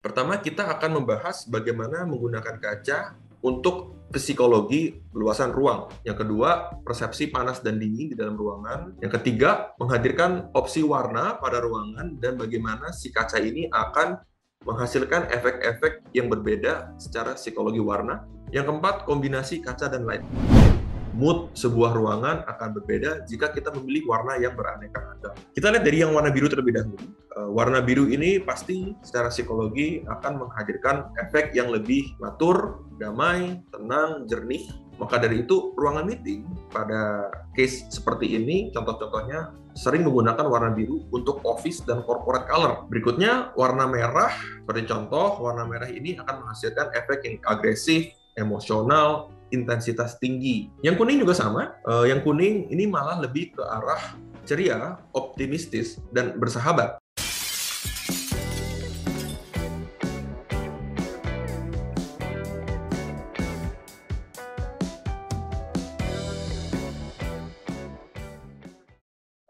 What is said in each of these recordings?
Pertama, kita akan membahas bagaimana menggunakan kaca untuk psikologi luasan ruang. Yang kedua, persepsi panas dan dingin di dalam ruangan. Yang ketiga, menghadirkan opsi warna pada ruangan dan bagaimana si kaca ini akan menghasilkan efek-efek yang berbeda secara psikologi warna. Yang keempat, kombinasi kaca dan light. Mood sebuah ruangan akan berbeda jika kita memilih warna yang beraneka ragam. Kita lihat dari yang warna biru terlebih dahulu. Warna biru ini pasti secara psikologi akan menghadirkan efek yang lebih matur, damai, tenang, jernih. Maka dari itu, ruangan meeting pada case seperti ini, contoh-contohnya sering menggunakan warna biru untuk office dan corporate color. Berikutnya, warna merah. Seperti contoh, warna merah ini akan menghasilkan efek yang agresif, emosional, intensitas tinggi. Yang kuning juga sama. Yang kuning ini malah lebih ke arah ceria, optimistis, dan bersahabat.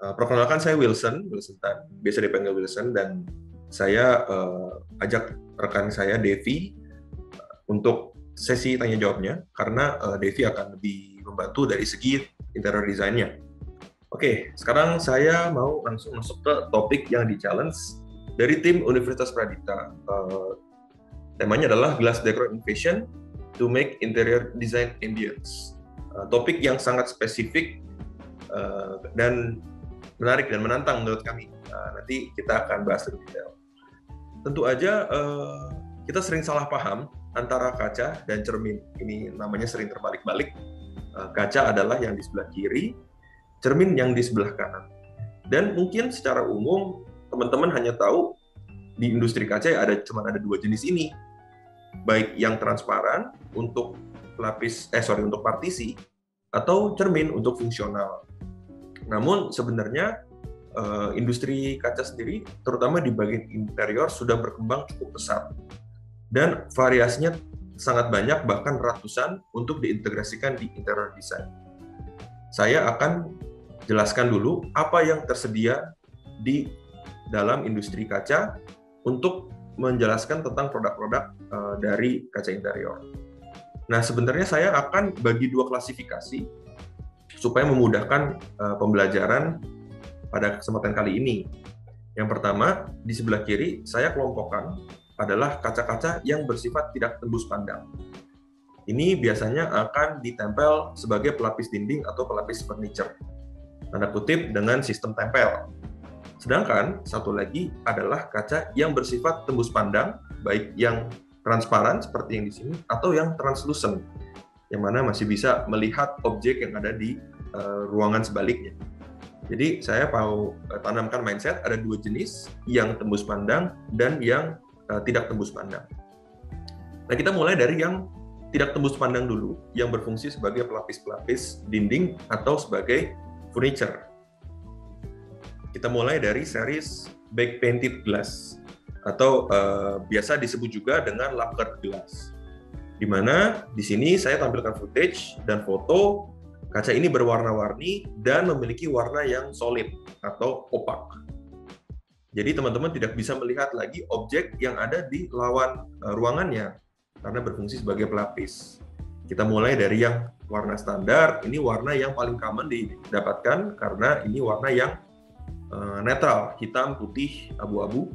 Perkenalkan, saya Wilson Tan, biasa dipanggil Wilson, dan saya ajak rekan saya Devi untuk sesi tanya jawabnya, karena Devi akan lebih membantu dari segi interior design-nya. Oke, sekarang saya mau langsung masuk ke topik yang di-challenge dari tim Universitas Pradita. Temanya adalah Glass Decor Innovation to make interior design ambience. Topik yang sangat spesifik dan menarik dan menantang menurut kami. Nanti kita akan bahas lebih detail. Tentu aja kita sering salah paham antara kaca dan cermin. Ini namanya sering terbalik-balik. Kaca adalah yang di sebelah kiri, cermin yang di sebelah kanan. Dan mungkin secara umum teman-teman hanya tahu di industri kaca cuma ada dua jenis ini. Baik yang transparan untuk untuk partisi, atau cermin untuk fungsional. Namun sebenarnya industri kaca sendiri, terutama di bagian interior, sudah berkembang cukup pesat. Dan variasinya sangat banyak, bahkan ratusan, untuk diintegrasikan di interior design. Saya akan jelaskan dulu apa yang tersedia di dalam industri kaca untuk menjelaskan tentang produk-produk dari kaca interior. Nah, sebenarnya saya akan bagi dua klasifikasi supaya memudahkan pembelajaran pada kesempatan kali ini. Yang pertama, di sebelah kiri, saya kelompokkan adalah kaca-kaca yang bersifat tidak tembus pandang. Ini biasanya akan ditempel sebagai pelapis dinding atau pelapis furniture, tanda kutip dengan sistem tempel. Sedangkan satu lagi adalah kaca yang bersifat tembus pandang, baik yang transparan seperti yang di sini atau yang translucent, yang mana masih bisa melihat objek yang ada di ruangan sebaliknya. Jadi saya mau tanamkan mindset ada dua jenis, yang tembus pandang dan yang tidak tembus pandang. Nah, kita mulai dari yang tidak tembus pandang dulu, yang berfungsi sebagai pelapis-pelapis dinding atau sebagai furniture. Kita mulai dari series back painted glass atau biasa disebut juga dengan lacquered glass. Di mana di sini saya tampilkan footage dan foto kaca ini berwarna-warni dan memiliki warna yang solid atau opak. Jadi teman-teman tidak bisa melihat lagi objek yang ada di lawan ruangannya karena berfungsi sebagai pelapis. Kita mulai dari yang warna standar, ini warna yang paling common didapatkan karena ini warna yang netral, hitam, putih, abu-abu.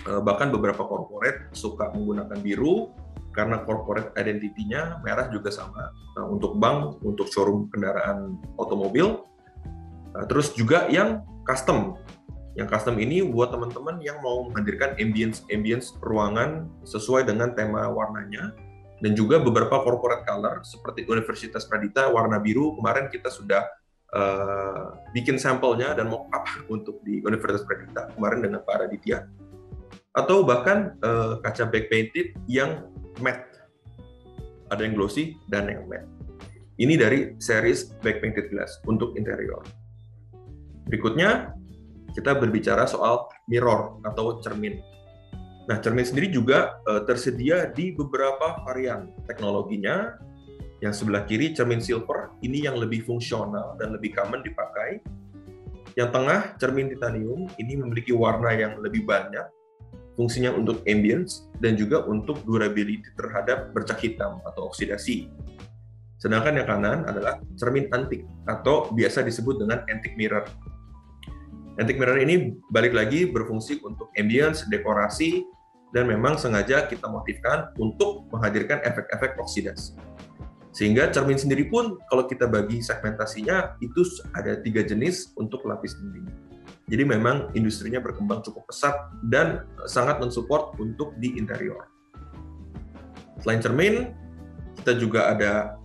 Bahkan beberapa corporate suka menggunakan biru karena corporate identity-nya merah juga sama. Untuk bank, untuk showroom kendaraan otomobil. Terus juga yang custom. Yang custom ini buat teman-teman yang mau menghadirkan ambience ruangan sesuai dengan tema warnanya, dan juga beberapa corporate color seperti Universitas Pradita warna biru. Kemarin kita sudah bikin sampelnya dan mock up untuk di Universitas Pradita kemarin dengan Pak Raditya. Atau bahkan kaca back painted yang matte. Ada yang glossy dan yang matte. Ini dari series back painted glass untuk interior. Berikutnya kita berbicara soal mirror atau cermin. Nah, cermin sendiri juga tersedia di beberapa varian teknologinya. Yang sebelah kiri cermin silver, ini yang lebih fungsional dan lebih common dipakai. Yang tengah cermin titanium, ini memiliki warna yang lebih banyak. fungsinya untuk ambience dan juga untuk durability terhadap bercak hitam atau oksidasi. Sedangkan yang kanan adalah cermin antik atau biasa disebut dengan antique mirror. Antique mirror ini balik lagi berfungsi untuk ambience, dekorasi, dan memang sengaja kita motifkan untuk menghadirkan efek-efek oksidasi. Sehingga cermin sendiri pun kalau kita bagi segmentasinya itu ada 3 jenis untuk lapis dinding. Jadi memang industrinya berkembang cukup pesat dan sangat mensupport untuk di interior. Selain cermin, kita juga ada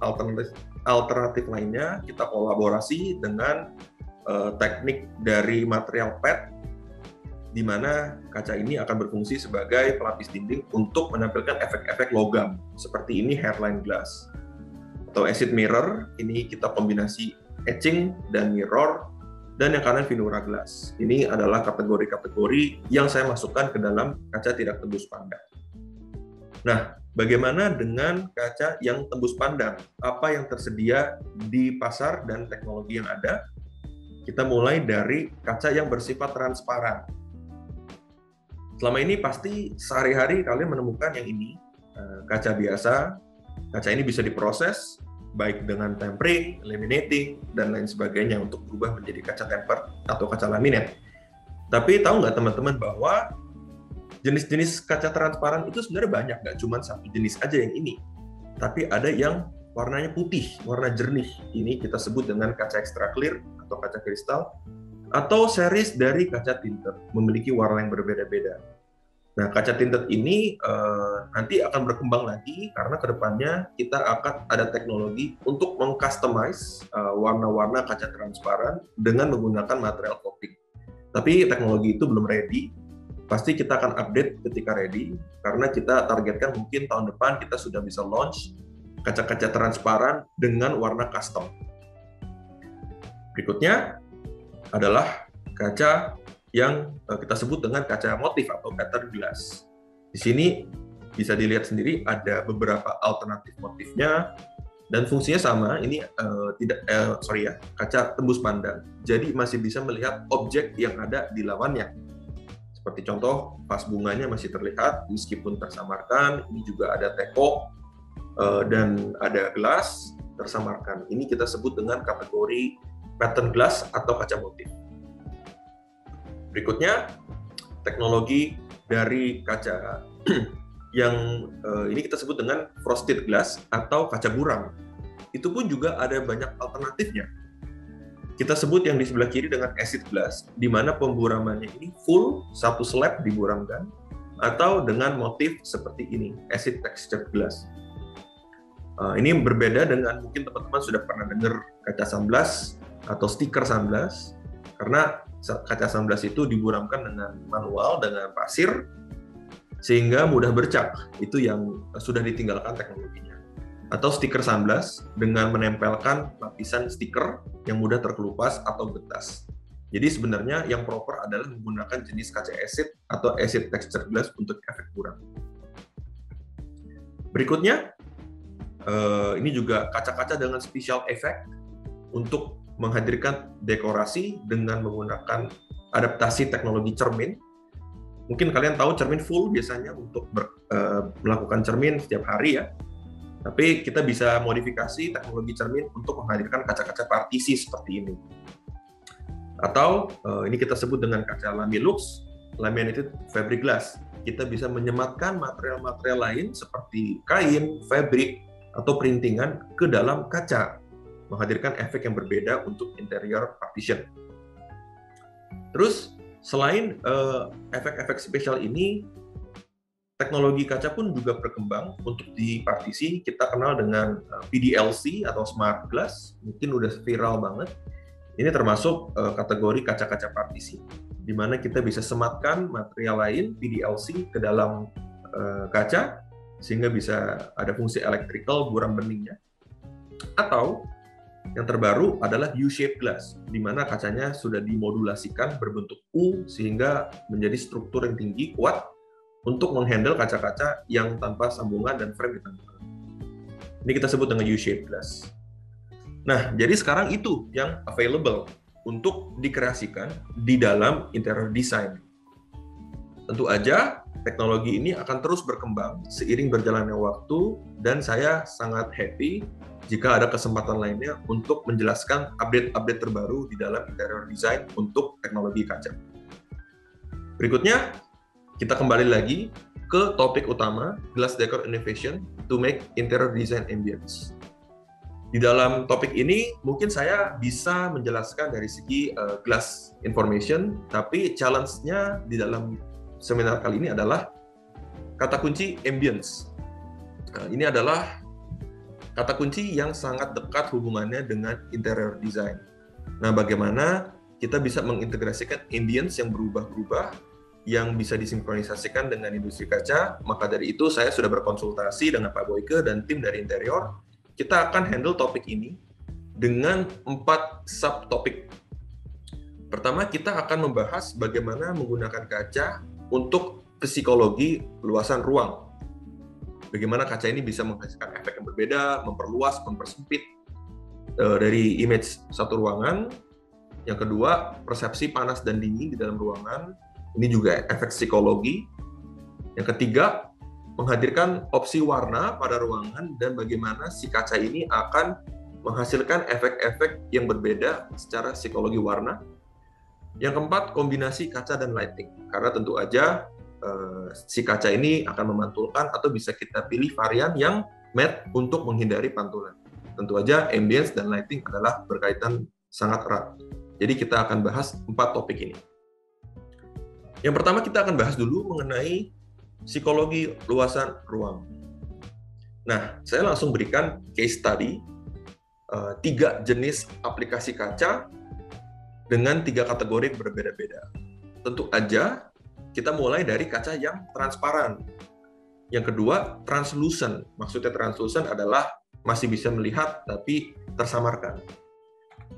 alternatif lainnya. Kita kolaborasi dengan teknik dari material PET, di mana kaca ini akan berfungsi sebagai pelapis dinding untuk menampilkan efek-efek logam, seperti ini hairline glass. Atau acid mirror, ini kita kombinasi etching dan mirror, dan yang kanan Venura glass. Ini adalah kategori-kategori yang saya masukkan ke dalam kaca tidak tembus pandang. Nah, bagaimana dengan kaca yang tembus pandang? Apa yang tersedia di pasar dan teknologi yang ada? Kita mulai dari kaca yang bersifat transparan. Selama ini pasti sehari-hari kalian menemukan yang ini, kaca biasa. Kaca ini bisa diproses, baik dengan tempering, laminating, dan lain sebagainya untuk berubah menjadi kaca tempered atau kaca laminate. Tapi tahu nggak teman-teman bahwa jenis-jenis kaca transparan itu sebenarnya banyak, nggak cuma satu jenis aja yang ini. Tapi ada yang warnanya putih, warna jernih. Ini kita sebut dengan kaca extra clear atau kaca kristal, atau series dari kaca tinted, memiliki warna yang berbeda-beda. Nah, kaca tinted ini nanti akan berkembang lagi karena kedepannya kita akan ada teknologi untuk mengcustomize warna-warna kaca transparan dengan menggunakan material coating. Tapi teknologi itu belum ready. Pasti kita akan update ketika ready, karena kita targetkan mungkin tahun depan kita sudah bisa launch kaca-kaca transparan dengan warna custom. Berikutnya adalah kaca yang kita sebut dengan kaca motif atau pattern glass. Di sini bisa dilihat sendiri ada beberapa alternatif motifnya dan fungsinya sama. Ini kaca tembus pandang. Jadi masih bisa melihat objek yang ada di lawannya. Seperti contoh, vas bunganya masih terlihat meskipun tersamarkan. Ini juga ada teko dan ada gelas tersamarkan. Ini kita sebut dengan kategori pattern glass atau kaca motif. Berikutnya, teknologi dari kaca yang ini kita sebut dengan frosted glass atau kaca buram. Itu pun juga ada banyak alternatifnya. Kita sebut yang di sebelah kiri dengan acid glass, di mana pemburamannya ini full satu slab diburamkan, atau dengan motif seperti ini, acid textured glass. Ini berbeda dengan mungkin teman-teman sudah pernah dengar kaca sunblock atau stiker sunblock, karena kaca sunblock itu diburamkan dengan manual, dengan pasir, sehingga mudah bercak. Itu yang sudah ditinggalkan teknologinya. Atau stiker sunblock dengan menempelkan lapisan stiker yang mudah terkelupas atau getas. Jadi sebenarnya yang proper adalah menggunakan jenis kaca acid atau acid textured glass untuk efek buram. Berikutnya, ini juga kaca-kaca dengan special effect untuk menghadirkan dekorasi dengan menggunakan adaptasi teknologi cermin. Mungkin kalian tahu cermin full biasanya untuk melakukan cermin setiap hari ya. Tapi kita bisa modifikasi teknologi cermin untuk menghadirkan kaca-kaca partisi seperti ini. Atau ini kita sebut dengan kaca Lamilux, laminated fabric glass. Kita bisa menyematkan material-material lain seperti kain, fabric, atau printingan ke dalam kaca, menghadirkan efek yang berbeda untuk interior partition. Terus selain efek-efek spesial ini, teknologi kaca pun juga berkembang untuk di partisi. Kita kenal dengan PDLC atau smart glass, mungkin udah viral banget. Ini termasuk kategori kaca-kaca partisi, di mana kita bisa sematkan material lain PDLC ke dalam kaca, sehingga bisa ada fungsi electrical buram beningnya. Atau yang terbaru adalah U-shaped glass, di mana kacanya sudah dimodulasikan berbentuk U sehingga menjadi struktur yang tinggi, kuat, untuk menghandle kaca-kaca yang tanpa sambungan dan frame ditambahkan. Ini kita sebut dengan U-shaped glass. Nah, jadi sekarang itu yang available untuk dikreasikan di dalam interior design. Tentu aja teknologi ini akan terus berkembang seiring berjalannya waktu, dan saya sangat happy jika ada kesempatan lainnya untuk menjelaskan update-update terbaru di dalam interior design untuk teknologi kaca. Berikutnya, kita kembali lagi ke topik utama, Glass Decor Innovation to make interior design ambience. Di dalam topik ini, mungkin saya bisa menjelaskan dari segi glass information, tapi challenge-nya di dalam seminar kali ini adalah kata kunci ambience. Nah, ini adalah kata kunci yang sangat dekat hubungannya dengan interior design. Nah, bagaimana kita bisa mengintegrasikan ambience yang berubah-ubah, yang bisa disinkronisasikan dengan industri kaca? Maka dari itu saya sudah berkonsultasi dengan Pak Boyke dan tim dari interior. Kita akan handle topik ini dengan 4 subtopik. Pertama, kita akan membahas bagaimana menggunakan kaca untuk psikologi luasan ruang. Bagaimana kaca ini bisa menghasilkan efek yang berbeda, memperluas, mempersempit dari image satu ruangan. Yang kedua, persepsi panas dan dingin di dalam ruangan. Ini juga efek psikologi. Yang ketiga, menghadirkan opsi warna pada ruangan dan bagaimana si kaca ini akan menghasilkan efek-efek yang berbeda secara psikologi warna. Yang keempat, kombinasi kaca dan lighting. Karena tentu aja si kaca ini akan memantulkan atau bisa kita pilih varian yang matte untuk menghindari pantulan. Tentu aja ambience dan lighting adalah berkaitan sangat erat. Jadi kita akan bahas 4 topik ini. Yang pertama, kita akan bahas dulu mengenai psikologi luasan ruang. Nah, saya langsung berikan case study 3 jenis aplikasi kaca dengan 3 kategori berbeda-beda. Tentu aja kita mulai dari kaca yang transparan. Yang kedua, translucent. Maksudnya translucent adalah masih bisa melihat tapi tersamarkan.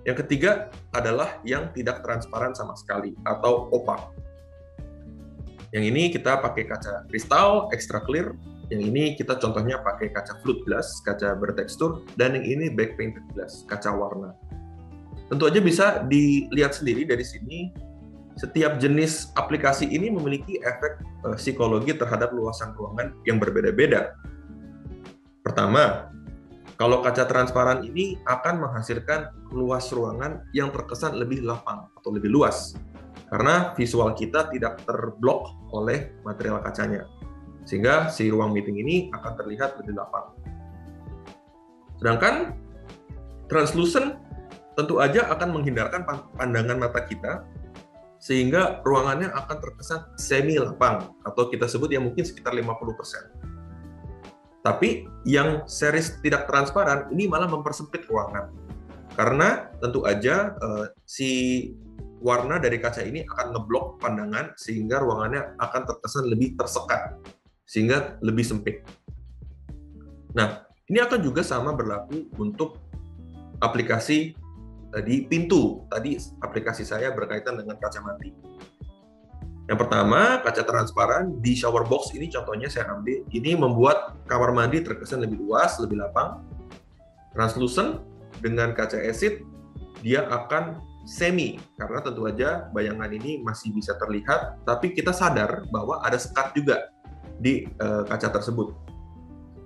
Yang ketiga adalah yang tidak transparan sama sekali atau opak. Yang ini kita pakai kaca kristal extra clear. Yang ini kita contohnya pakai kaca flute glass, kaca bertekstur, dan yang ini back painted glass, kaca warna. Tentu aja bisa dilihat sendiri dari sini. Setiap jenis aplikasi ini memiliki efek psikologi terhadap luasan ruangan yang berbeda-beda. Pertama, kalau kaca transparan ini akan menghasilkan luas ruangan yang terkesan lebih lapang atau lebih luas. Karena visual kita tidak terblok oleh material kacanya. Sehingga si ruang meeting ini akan terlihat lebih lapang. Sedangkan translucent tentu aja akan menghindarkan pandangan mata kita, sehingga ruangannya akan terkesan semi lapang atau kita sebut ya mungkin sekitar 50%. Tapi yang series tidak transparan ini malah mempersempit ruangan. Karena tentu aja si warna dari kaca ini akan ngeblok pandangan sehingga ruangannya akan terkesan lebih tersekat sehingga lebih sempit. Nah, ini akan juga sama berlaku untuk aplikasi di pintu. Tadi aplikasi saya berkaitan dengan kaca mati. Yang pertama, kaca transparan di shower box ini contohnya saya ambil. Ini membuat kamar mandi terkesan lebih luas, lebih lapang. Translucent dengan kaca acid, dia akan semi. Karena tentu aja bayangan ini masih bisa terlihat, tapi kita sadar bahwa ada sekat juga di kaca tersebut.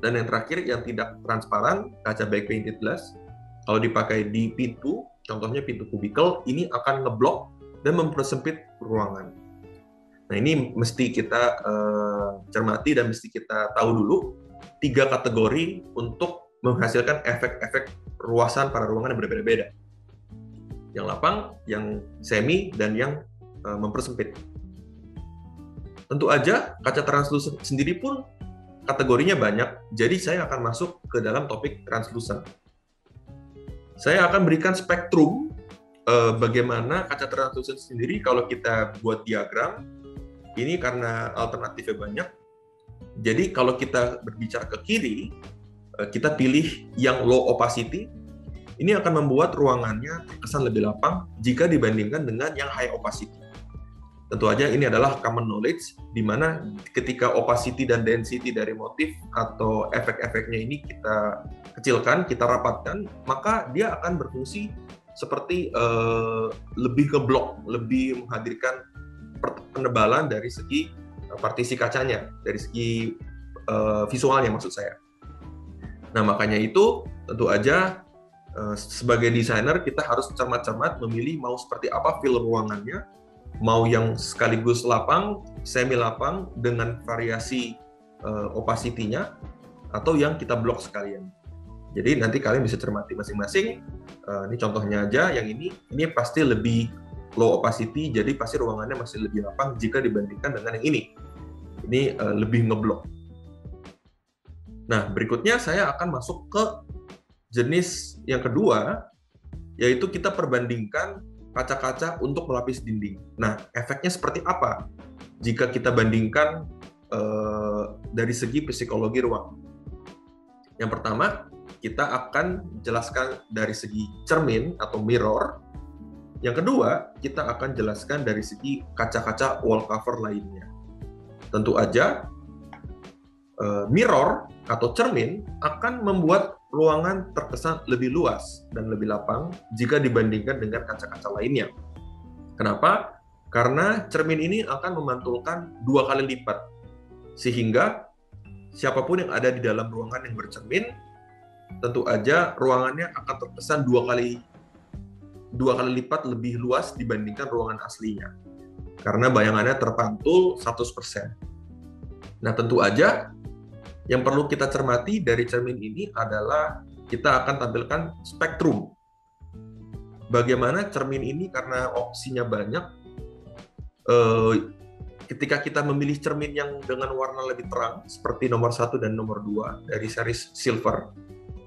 Dan yang terakhir, yang tidak transparan, kaca back painted glass. Kalau dipakai di pintu, contohnya pintu kubikel, ini akan ngeblok dan mempersempit ruangan. Nah, ini mesti kita cermati dan mesti kita tahu dulu 3 kategori untuk menghasilkan efek-efek luasan pada ruangan yang berbeda-beda. Yang lapang, yang semi, dan yang mempersempit. Tentu aja kaca translucent sendiri pun kategorinya banyak, jadi saya akan masuk ke dalam topik translucent. Saya akan berikan spektrum bagaimana kaca translucent sendiri kalau kita buat diagram. Ini karena alternatifnya banyak. Jadi kalau kita berbicara ke kiri, kita pilih yang low opacity. Ini akan membuat ruangannya terkesan lebih lapang jika dibandingkan dengan yang high opacity. Tentu aja ini adalah common knowledge, di mana ketika opacity dan density dari motif atau efek-efeknya ini kita kecilkan, kita rapatkan, maka dia akan berfungsi seperti lebih ke blok, lebih menghadirkan penebalan dari segi partisi kacanya, dari segi visualnya maksud saya. Nah, makanya itu tentu aja sebagai desainer kita harus cermat-cermat memilih mau seperti apa feel ruangannya, mau yang sekaligus lapang, semi lapang dengan variasi opacity-nya, atau yang kita blok sekalian. Jadi nanti kalian bisa cermati masing-masing. Ini contohnya aja, yang ini pasti lebih low opacity, jadi pasti ruangannya masih lebih lapang jika dibandingkan dengan yang ini. Ini lebih ngeblok. Nah, berikutnya saya akan masuk ke jenis yang kedua, yaitu kita perbandingkan kaca-kaca untuk melapis dinding. Nah, efeknya seperti apa jika kita bandingkan dari segi psikologi ruang? Yang pertama, kita akan jelaskan dari segi cermin atau mirror. Yang kedua, kita akan jelaskan dari segi kaca-kaca wall cover lainnya. Tentu aja, mirror atau cermin akan membuat ruangan terkesan lebih luas dan lebih lapang jika dibandingkan dengan kaca-kaca lainnya. Kenapa? Karena cermin ini akan memantulkan 2 kali lipat, sehingga siapapun yang ada di dalam ruangan yang bercermin, tentu aja ruangannya akan terkesan 2 kali lipat lebih luas dibandingkan ruangan aslinya. Karena bayangannya terpantul 100%. Nah, tentu aja yang perlu kita cermati dari cermin ini adalah kita akan tampilkan spektrum. Bagaimana cermin ini karena opsinya banyak, ketika kita memilih cermin yang dengan warna lebih terang, seperti nomor 1 dan nomor 2 dari series Silver,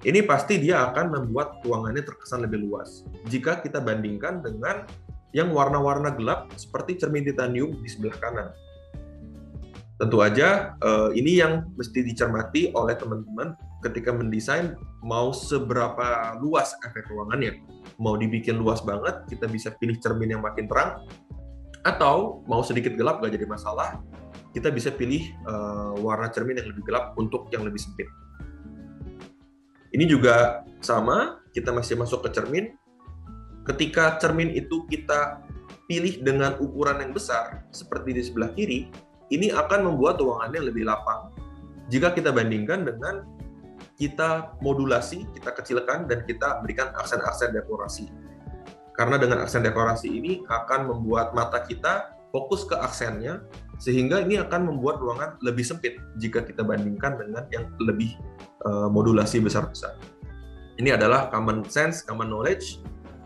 ini pasti dia akan membuat ruangannya terkesan lebih luas. Jika kita bandingkan dengan yang warna-warna gelap, seperti cermin titanium di sebelah kanan. Tentu aja ini yang mesti dicermati oleh teman-teman ketika mendesain mau seberapa luas efek ruangannya. Mau dibikin luas banget, kita bisa pilih cermin yang makin terang, atau mau sedikit gelap gak jadi masalah, kita bisa pilih warna cermin yang lebih gelap untuk yang lebih sempit. Ini juga sama, kita masih masuk ke cermin. Ketika cermin itu kita pilih dengan ukuran yang besar, seperti di sebelah kiri, ini akan membuat ruangannya lebih lapang jika kita bandingkan dengan kita modulasi, kita kecilkan, dan kita berikan aksen-aksen dekorasi. Karena dengan aksen dekorasi ini akan membuat mata kita fokus ke aksennya, sehingga ini akan membuat ruangan lebih sempit jika kita bandingkan dengan yang lebih modulasi besar-besar. Ini adalah common sense, common knowledge.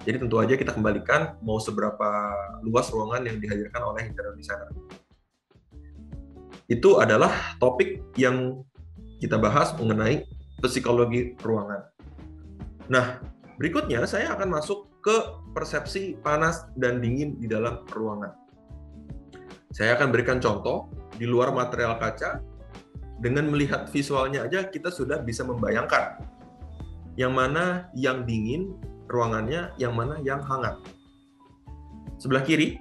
Jadi tentu aja kita kembalikan mau seberapa luas ruangan yang dihadirkan oleh interior designer. Itu adalah topik yang kita bahas mengenai psikologi ruangan. Nah, berikutnya saya akan masuk ke persepsi panas dan dingin di dalam ruangan. Saya akan berikan contoh di luar material kaca. Dengan melihat visualnya aja kita sudah bisa membayangkan yang mana yang dingin ruangannya, yang mana yang hangat. Sebelah kiri,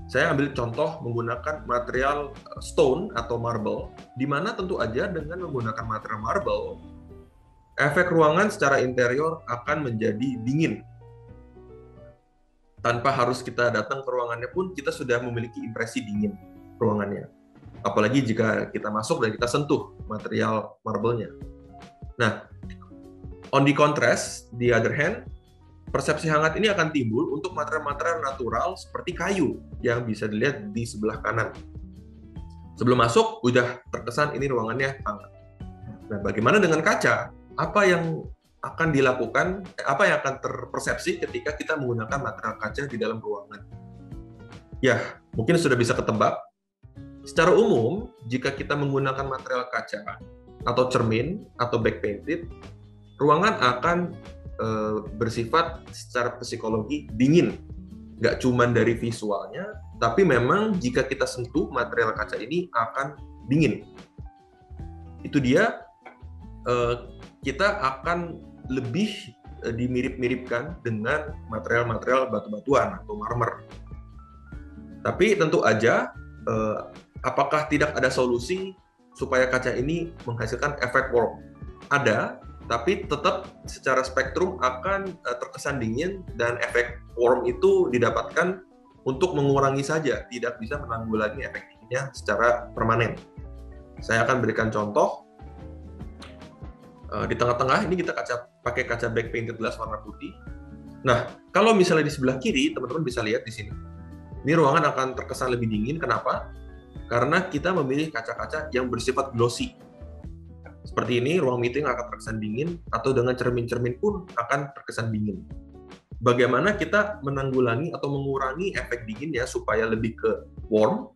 saya ambil contoh menggunakan material stone atau marble, di mana tentu aja dengan menggunakan material marble, efek ruangan secara interior akan menjadi dingin. Tanpa harus kita datang ke ruangannya pun, kita sudah memiliki impresi dingin ruangannya. Apalagi jika kita masuk dan kita sentuh material marble-nya. Nah, on the contrast, the other hand, persepsi hangat ini akan timbul untuk material-material natural seperti kayu yang bisa dilihat di sebelah kanan. Sebelum masuk, udah terkesan ini ruangannya hangat. Nah, bagaimana dengan kaca? Apa yang akan dilakukan, apa yang akan terpersepsi ketika kita menggunakan material kaca di dalam ruangan? Ya, mungkin sudah bisa ketebak. Secara umum, jika kita menggunakan material kaca atau cermin atau back painted, ruangan akan bersifat secara psikologi dingin. Nggak cuma dari visualnya, tapi memang jika kita sentuh material kaca ini akan dingin. Itu dia, kita akan lebih dimirip-miripkan dengan material-material batu-batuan atau marmer. Tapi tentu aja, apakah tidak ada solusi supaya kaca ini menghasilkan efek warm? Ada, tapi tetap secara spektrum akan terkesan dingin, dan efek warm itu didapatkan untuk mengurangi saja, tidak bisa menanggulangi efek dinginnya efeknya secara permanen. Saya akan berikan contoh. Di tengah-tengah ini kita pakai kaca back painted glass warna putih. Nah, kalau misalnya di sebelah kiri, teman-teman bisa lihat di sini. Ini ruangan akan terkesan lebih dingin. Kenapa? Karena kita memilih kaca-kaca yang bersifat glossy. Seperti ini, ruang meeting akan terkesan dingin, atau dengan cermin-cermin pun akan terkesan dingin. Bagaimana kita menanggulangi atau mengurangi efek dinginnya supaya lebih ke warm?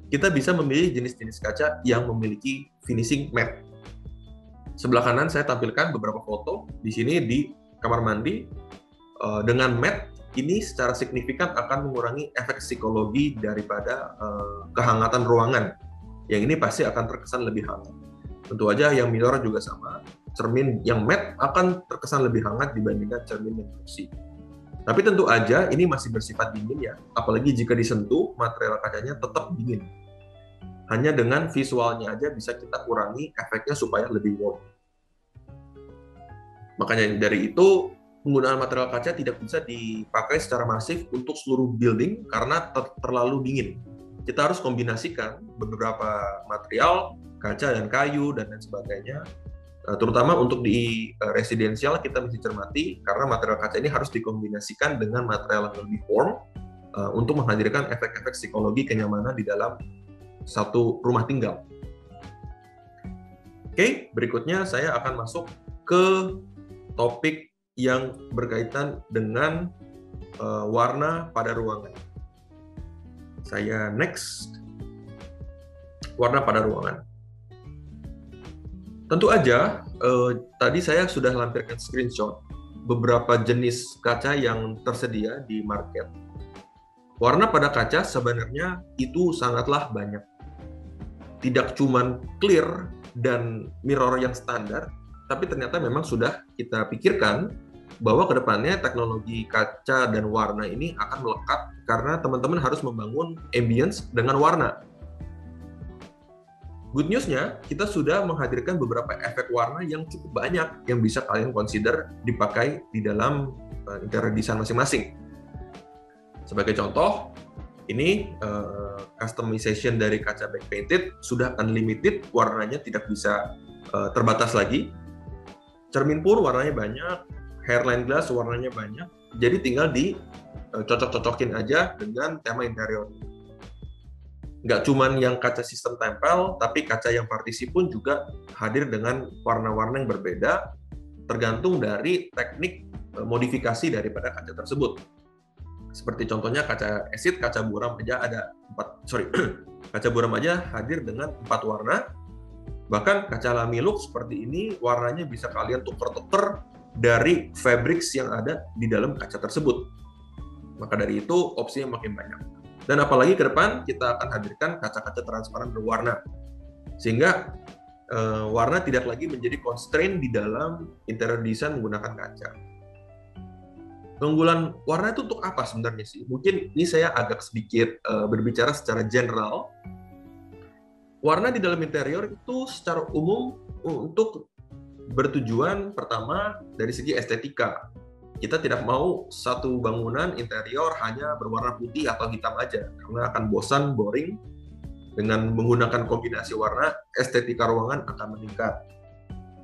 Kita bisa memilih jenis-jenis kaca yang memiliki finishing matte. Sebelah kanan saya tampilkan beberapa foto di sini di kamar mandi dengan matte ini secara signifikan akan mengurangi efek psikologi daripada kehangatan ruangan. Yang ini pasti akan terkesan lebih hangat. Tentu aja yang mirror juga sama. Cermin yang matte akan terkesan lebih hangat dibandingkan cermin yang glossy. Tapi tentu aja ini masih bersifat dingin ya, apalagi jika disentuh material kacanya tetap dingin. Hanya dengan visualnya aja bisa kita kurangi efeknya supaya lebih warm. Makanya dari itu, penggunaan material kaca tidak bisa dipakai secara masif untuk seluruh building karena terlalu dingin. Kita harus kombinasikan beberapa material, kaca dan kayu, dan lain sebagainya. Terutama untuk di residensial kita mesti cermati karena material kaca ini harus dikombinasikan dengan material yang lebih warm untuk menghadirkan efek-efek psikologi kenyamanan di dalam satu rumah tinggal. Oke, berikutnya saya akan masuk ke topik yang berkaitan dengan warna pada ruangan. Saya next, warna pada ruangan. Tentu aja, tadi saya sudah lampirkan screenshot beberapa jenis kaca yang tersedia di market. Warna pada kaca sebenarnya itu sangatlah banyak. Tidak cuma clear dan mirror yang standar, tapi ternyata memang sudah kita pikirkan bahwa kedepannya teknologi kaca dan warna ini akan melekat karena teman-teman harus membangun ambience dengan warna. Good news-nya, kita sudah menghadirkan beberapa efek warna yang cukup banyak yang bisa kalian consider dipakai di dalam interior design masing-masing. Sebagai contoh, ini customization dari kaca back painted sudah unlimited, warnanya tidak bisa terbatas lagi. Cermin pun warnanya banyak, hairline glass warnanya banyak, jadi tinggal dicocok-cocokin aja dengan tema interior. Nggak cuman yang kaca sistem tempel, tapi kaca yang partisi pun juga hadir dengan warna-warna yang berbeda, tergantung dari teknik modifikasi daripada kaca tersebut. Seperti contohnya kaca acid, kaca buram aja ada kaca buram aja hadir dengan 4 warna. Bahkan kaca Lamilux seperti ini warnanya bisa kalian tuker-tuker dari fabrics yang ada di dalam kaca tersebut. Maka dari itu opsinya makin banyak. Dan apalagi ke depan kita akan hadirkan kaca-kaca transparan berwarna. Sehingga warna tidak lagi menjadi constraint di dalam interior design menggunakan kaca. Keunggulan warna itu untuk apa sebenarnya sih? Mungkin ini saya agak sedikit berbicara secara general. Warna di dalam interior itu secara umum untuk bertujuan pertama dari segi estetika. Kita tidak mau satu bangunan interior hanya berwarna putih atau hitam aja, karena akan bosan, boring. Dengan menggunakan kombinasi warna, estetika ruangan akan meningkat.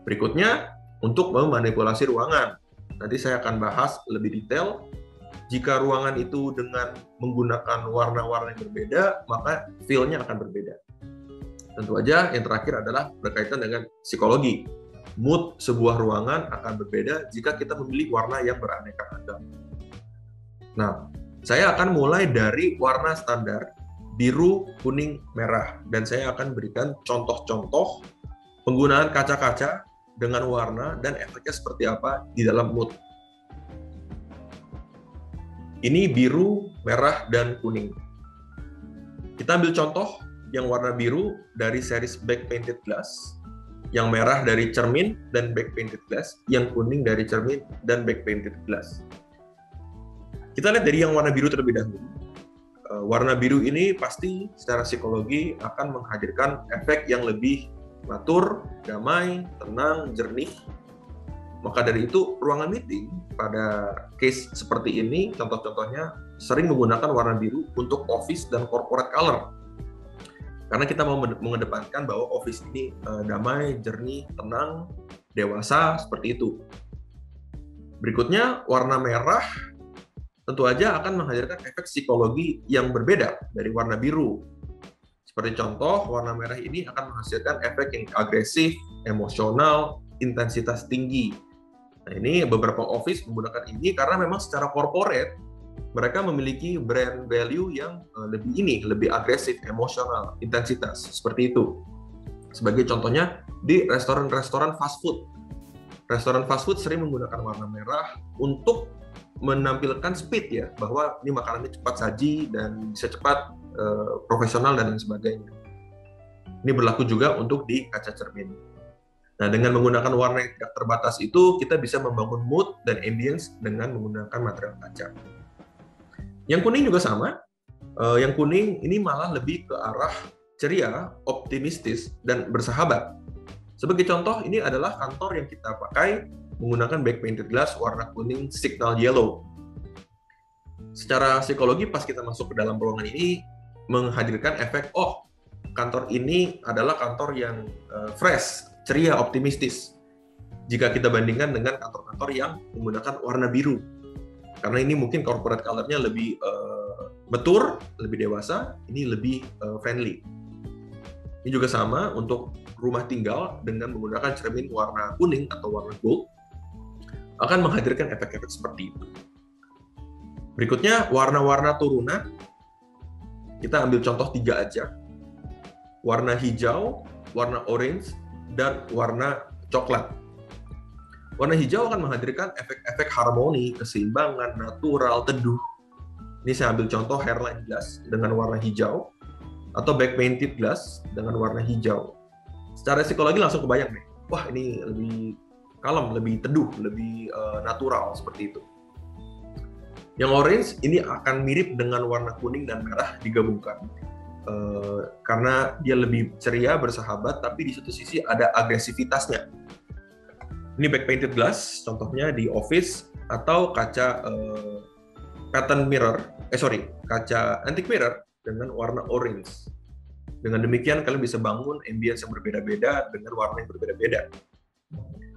Berikutnya, untuk memanipulasi ruangan. Nanti saya akan bahas lebih detail. Jika ruangan itu dengan menggunakan warna-warna yang berbeda, maka feel-nya akan berbeda. Tentu aja yang terakhir adalah berkaitan dengan psikologi. Mood sebuah ruangan akan berbeda jika kita memilih warna yang beraneka ragam. Nah, saya akan mulai dari warna standar biru, kuning, merah, dan saya akan berikan contoh-contoh penggunaan kaca-kaca dengan warna dan efeknya seperti apa di dalam mood. Ini biru, merah, dan kuning. Kita ambil contoh yang warna biru dari series back painted glass, yang merah dari cermin dan back painted glass, yang kuning dari cermin dan back painted glass. Kita lihat dari yang warna biru terlebih dahulu. Warna biru ini pasti secara psikologi akan menghadirkan efek yang lebih matur, damai, tenang, jernih. Maka dari itu, ruangan meeting pada case seperti ini, contoh-contohnya sering menggunakan warna biru untuk office dan corporate color. Karena kita mau mengedepankan bahwa office ini damai, jernih, tenang, dewasa, seperti itu. Berikutnya, warna merah tentu aja akan menghadirkan efek psikologi yang berbeda dari warna biru. Seperti contoh, warna merah ini akan menghasilkan efek yang agresif, emosional, intensitas tinggi. Nah, ini beberapa office menggunakan ini karena memang secara corporate mereka memiliki brand value yang lebih agresif, emosional, intensitas, seperti itu. Sebagai contohnya di restoran-restoran fast food. Restoran fast food sering menggunakan warna merah untuk menampilkan speed ya, bahwa ini makanannya cepat saji dan bisa cepat, profesional dan lain sebagainya. Ini berlaku juga untuk di kaca cermin. Nah, dengan menggunakan warna yang tidak terbatas itu, kita bisa membangun mood dan ambience dengan menggunakan material kaca. Yang kuning juga sama. Yang kuning ini malah lebih ke arah ceria, optimistis, dan bersahabat. Sebagai contoh, ini adalah kantor yang kita pakai menggunakan back painted glass warna kuning signal yellow. Secara psikologi, pas kita masuk ke dalam ruangan ini, menghadirkan efek, kantor ini adalah kantor yang fresh, ceria, optimistis. Jika kita bandingkan dengan kantor-kantor yang menggunakan warna biru. Karena ini mungkin corporate color-nya lebih mature, lebih dewasa, ini lebih friendly. Ini juga sama untuk rumah tinggal dengan menggunakan cermin warna kuning atau warna gold, akan menghadirkan efek-efek seperti itu. Berikutnya, warna-warna turunan. Kita ambil contoh 3 aja. Warna hijau, warna orange, dan warna coklat. Warna hijau akan menghadirkan efek-efek harmoni, keseimbangan, natural, teduh. Ini saya ambil contoh hairline glass dengan warna hijau, atau back painted glass dengan warna hijau. Secara psikologi langsung kebayang nih, wah ini lebih kalem, lebih teduh, lebih natural, seperti itu. Yang orange ini akan mirip dengan warna kuning dan merah digabungkan. Karena dia lebih ceria, bersahabat, tapi di satu sisi ada agresivitasnya. Ini back painted glass, contohnya di office atau kaca kaca antique mirror dengan warna orange. Dengan demikian kalian bisa bangun ambience yang berbeda-beda dengan warna yang berbeda-beda.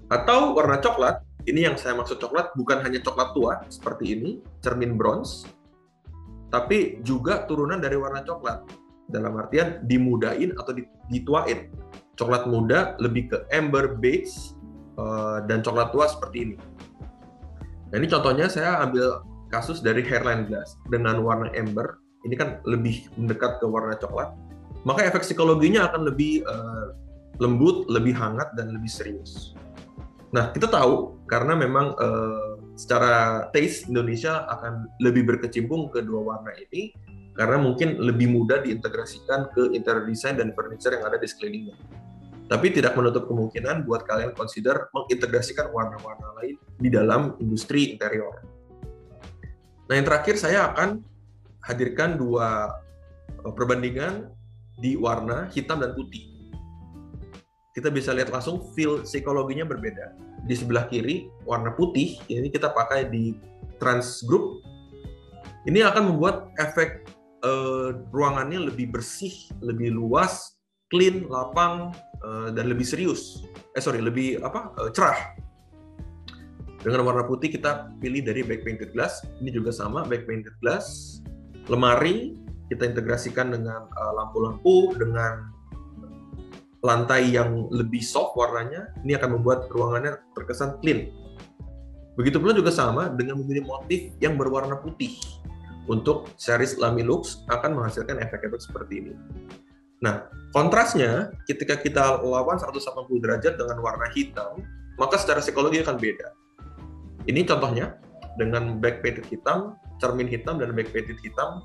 Atau warna coklat, ini yang saya maksud coklat bukan hanya coklat tua seperti ini, cermin bronze, tapi juga turunan dari warna coklat. Dalam artian dimudain atau dituain. Coklat muda lebih ke amber beige, dan coklat tua seperti ini. Nah, ini contohnya saya ambil kasus dari hairline glass dengan warna amber. Ini kan lebih mendekat ke warna coklat. Maka efek psikologinya akan lebih lembut, lebih hangat, dan lebih serius. Nah, kita tahu karena memang secara taste Indonesia akan lebih berkecimpung ke dua warna ini karena mungkin lebih mudah diintegrasikan ke interior design dan furniture yang ada di sekelilingnya. Tapi tidak menutup kemungkinan buat kalian consider mengintegrasikan warna-warna lain di dalam industri interior. Nah, yang terakhir saya akan hadirkan 2 perbandingan di warna hitam dan putih. Kita bisa lihat langsung feel psikologinya berbeda. Di sebelah kiri, warna putih, ini kita pakai di Trans Group. Ini akan membuat efek ruangannya lebih bersih, lebih luas, clean, lapang, dan lebih serius. Lebih cerah. Dengan warna putih kita pilih dari back painted glass. Ini juga sama, back painted glass. Lemari kita integrasikan dengan lampu-lampu, dengan lantai yang lebih soft warnanya. Ini akan membuat ruangannya terkesan clean. Begitu pula juga sama dengan memilih motif yang berwarna putih. Untuk series Lamilux akan menghasilkan efek-efek seperti ini. Nah, kontrasnya ketika kita lawan 180 derajat dengan warna hitam, maka secara psikologi akan beda. Ini contohnya dengan back painted hitam, cermin hitam, dan back painted hitam.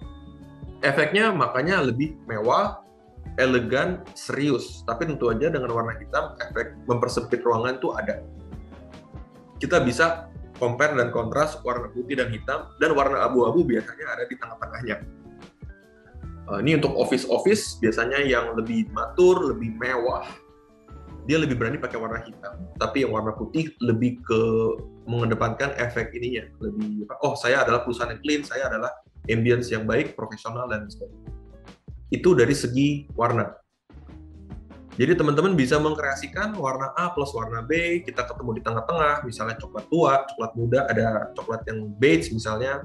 Efeknya makanya lebih mewah, elegan, serius. Tapi tentu aja dengan warna hitam, efek mempersempit ruangan itu ada. Kita bisa compare dan kontras warna putih dan hitam, dan warna abu-abu biasanya ada di tengah-tengahnya. Ini untuk office biasanya yang lebih matur, lebih mewah, dia lebih berani pakai warna hitam. Tapi yang warna putih lebih ke mengedepankan efek ininya, lebih saya adalah perusahaan yang clean, saya adalah ambience yang baik, profesional, dan sebagainya. itu dari segi warna. Jadi teman-teman bisa mengkreasikan warna A plus warna B, kita ketemu di tengah-tengah, misalnya coklat tua, coklat muda, ada coklat yang beige misalnya,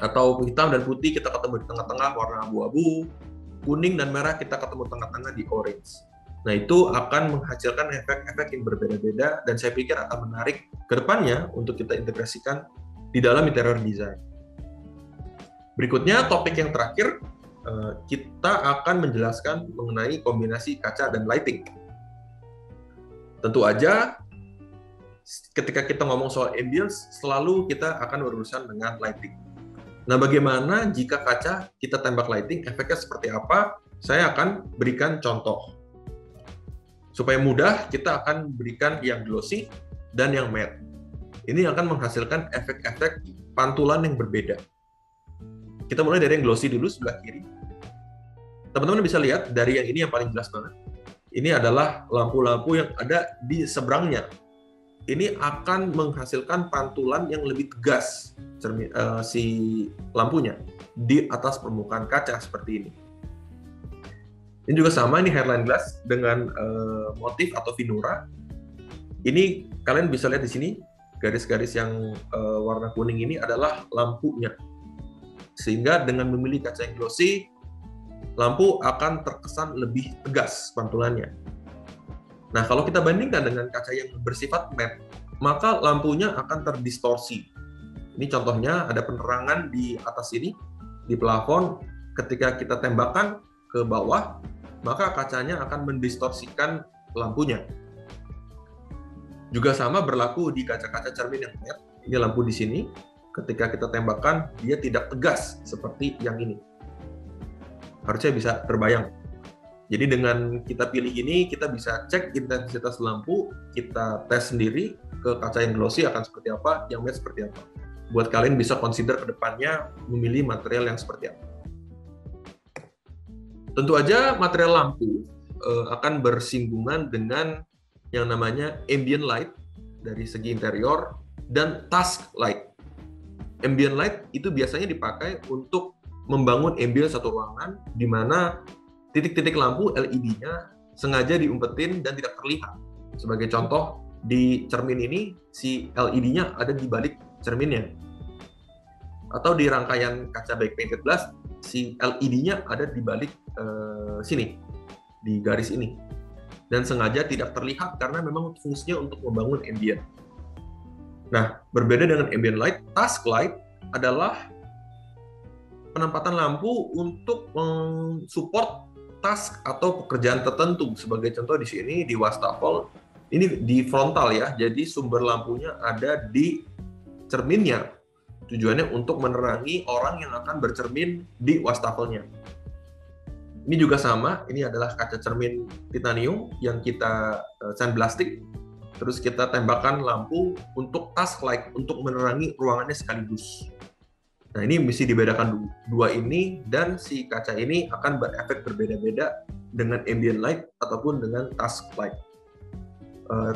atau hitam dan putih kita ketemu di tengah-tengah warna abu-abu, kuning dan merah kita ketemu tengah-tengah di orange. Nah, itu akan menghasilkan efek-efek yang berbeda-beda dan saya pikir akan menarik ke depannya untuk kita integrasikan di dalam interior design. Berikutnya, topik yang terakhir, kita akan menjelaskan mengenai kombinasi kaca dan lighting. Tentu aja, ketika kita ngomong soal ambience, selalu kita akan berurusan dengan lighting. Nah, bagaimana jika kaca kita tembak lighting, efeknya seperti apa? Saya akan berikan contoh. Supaya mudah, kita akan berikan yang glossy dan yang matte. Ini akan menghasilkan efek-efek pantulan yang berbeda. Kita mulai dari yang glossy dulu, sebelah kiri. Teman-teman bisa lihat dari yang ini yang paling jelas banget. Ini adalah lampu-lampu yang ada di seberangnya. Ini akan menghasilkan pantulan yang lebih tegas si lampunya di atas permukaan kaca seperti ini. Ini juga sama, ini headline glass dengan motif atau finura. Ini kalian bisa lihat di sini, garis-garis yang warna kuning ini adalah lampunya. Sehingga dengan memilih kaca yang glossy, lampu akan terkesan lebih tegas pantulannya. Nah, kalau kita bandingkan dengan kaca yang bersifat matte, maka lampunya akan terdistorsi. Ini contohnya ada penerangan di atas sini, di plafon. Ketika kita tembakan ke bawah, maka kacanya akan mendistorsikan lampunya. Juga sama berlaku di kaca-kaca cermin yang matte. Ini lampu di sini. Ketika kita tembakan, dia tidak tegas seperti yang ini. Harusnya bisa terbayang. Jadi dengan kita pilih ini, kita bisa cek intensitas lampu, kita tes sendiri ke kaca yang glossy akan seperti apa, yang matte seperti apa. Buat kalian bisa consider ke depannya memilih material yang seperti apa. Tentu aja material lampu akan bersinggungan dengan yang namanya ambient light dari segi interior dan task light. Ambient light itu biasanya dipakai untuk membangun ambience satu ruangan di mana titik-titik lampu LED-nya sengaja diumpetin dan tidak terlihat. Sebagai contoh, di cermin ini si LED-nya ada di balik cerminnya. Atau di rangkaian kaca back painted glass, si LED-nya ada di balik sini, di garis ini. Dan sengaja tidak terlihat karena memang fungsinya untuk membangun ambient. Nah, berbeda dengan ambient light, task light adalah penempatan lampu untuk mensupport task atau pekerjaan tertentu. Sebagai contoh di sini di wastafel, ini di frontal ya, jadi sumber lampunya ada di cerminnya. Tujuannya untuk menerangi orang yang akan bercermin di wastafelnya. Ini juga sama, ini adalah kaca cermin titanium yang kita sandblasting, terus kita tembakan lampu untuk task light, untuk menerangi ruangannya sekaligus. Nah, ini mesti dibedakan dua ini, dan si kaca ini akan berefek berbeda-beda dengan ambient light ataupun dengan task light.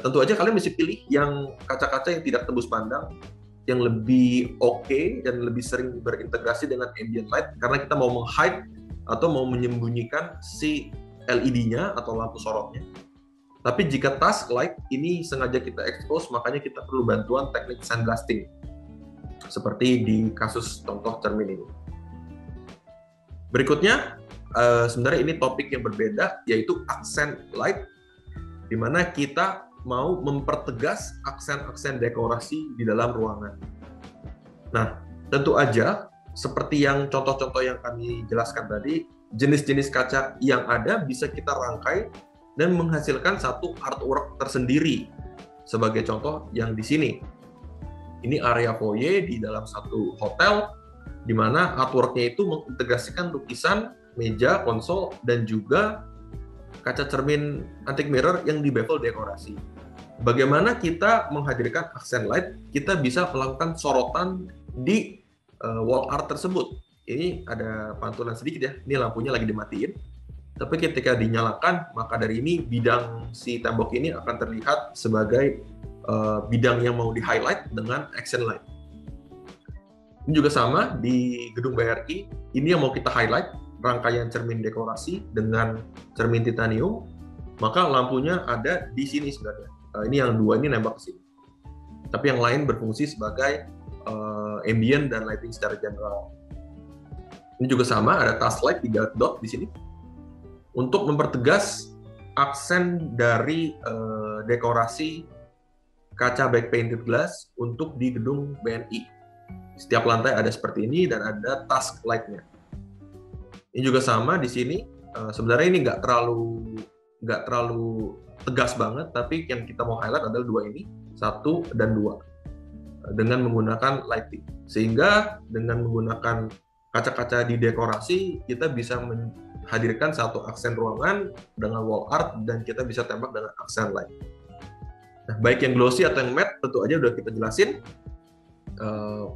Tentu aja kalian mesti pilih yang kaca-kaca yang tidak tembus pandang, yang lebih oke dan lebih sering berintegrasi dengan ambient light, karena kita mau meng-hide atau mau menyembunyikan si LED-nya atau lampu sorotnya. Tapi jika task light ini sengaja kita expose, makanya kita perlu bantuan teknik sandblasting. Seperti di kasus contoh cermin ini. Berikutnya, sebenarnya ini topik yang berbeda, yaitu accent light, di mana kita mau mempertegas aksen-aksen dekorasi di dalam ruangan. Nah, tentu aja, seperti yang contoh-contoh yang kami jelaskan tadi, jenis-jenis kaca yang ada bisa kita rangkai dan menghasilkan satu artwork tersendiri. Sebagai contoh yang di sini. Ini area foyer di dalam satu hotel, di mana artwork-nya itu mengintegrasikan lukisan, meja, konsol, dan juga kaca cermin antique mirror yang di bevel dekorasi. Bagaimana kita menghadirkan accent light, kita bisa melakukan sorotan di wall art tersebut. Ini ada pantulan sedikit ya, ini lampunya lagi dimatiin. Tapi ketika dinyalakan, maka dari ini bidang si tembok ini akan terlihat sebagai bidang yang mau di-highlight dengan accent light. Ini juga sama di gedung BRI, ini yang mau kita highlight, rangkaian cermin dekorasi dengan cermin titanium, maka lampunya ada di sini sebenarnya. Ini yang dua ini nembak ke sini. Tapi yang lain berfungsi sebagai ambient dan lighting secara general. Ini juga sama, ada task light 3 dot di sini untuk mempertegas aksen dari dekorasi kaca back painted glass untuk di gedung BNI. Setiap lantai ada seperti ini dan ada task light-nya. Ini juga sama di sini. Sebenarnya ini nggak terlalu tegas banget, tapi yang kita mau highlight adalah dua ini, 1 dan 2, dengan menggunakan lighting. Sehingga dengan menggunakan kaca-kaca di dekorasi, kita bisa menghadirkan satu aksen ruangan dengan wall art dan kita bisa tembak dengan aksen light. Nah, baik yang glossy atau yang matte tentu aja udah kita jelasin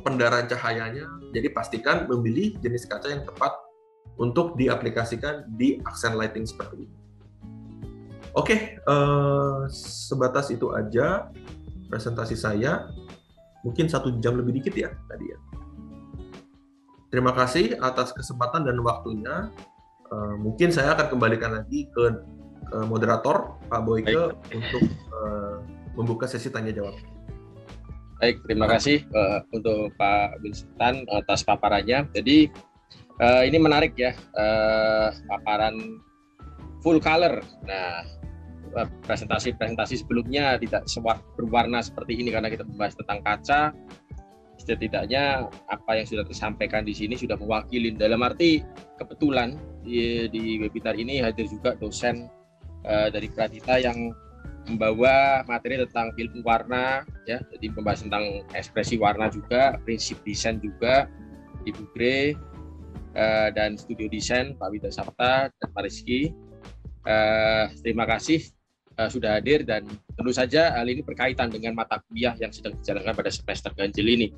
pendarahan cahayanya. Jadi pastikan memilih jenis kaca yang tepat untuk diaplikasikan di aksen lighting seperti ini. Oke, sebatas itu aja presentasi saya. Mungkin 1 jam lebih dikit ya tadi ya. Terima kasih atas kesempatan dan waktunya. Mungkin saya akan kembalikan lagi ke moderator Pak Boyke untuk membuka sesi tanya jawab. Baik, terima kasih untuk Pak Winston atas paparannya. Jadi ini menarik ya, paparan full color. Nah, presentasi sebelumnya tidak berwarna seperti ini karena kita membahas tentang kaca. Setidaknya apa yang sudah disampaikan di sini sudah mewakili. Dalam arti kebetulan di webinar ini hadir juga dosen dari Pradita yang membawa materi tentang ilmu warna, ya, jadi membahas tentang ekspresi warna juga, prinsip desain juga, Ibu Gre, dan studio desain Pak Wida Sabta dan Pak Rizky. Terima kasih sudah hadir dan tentu saja hal ini berkaitan dengan mata kuliah yang sedang dijalankan pada semester ganjil ini.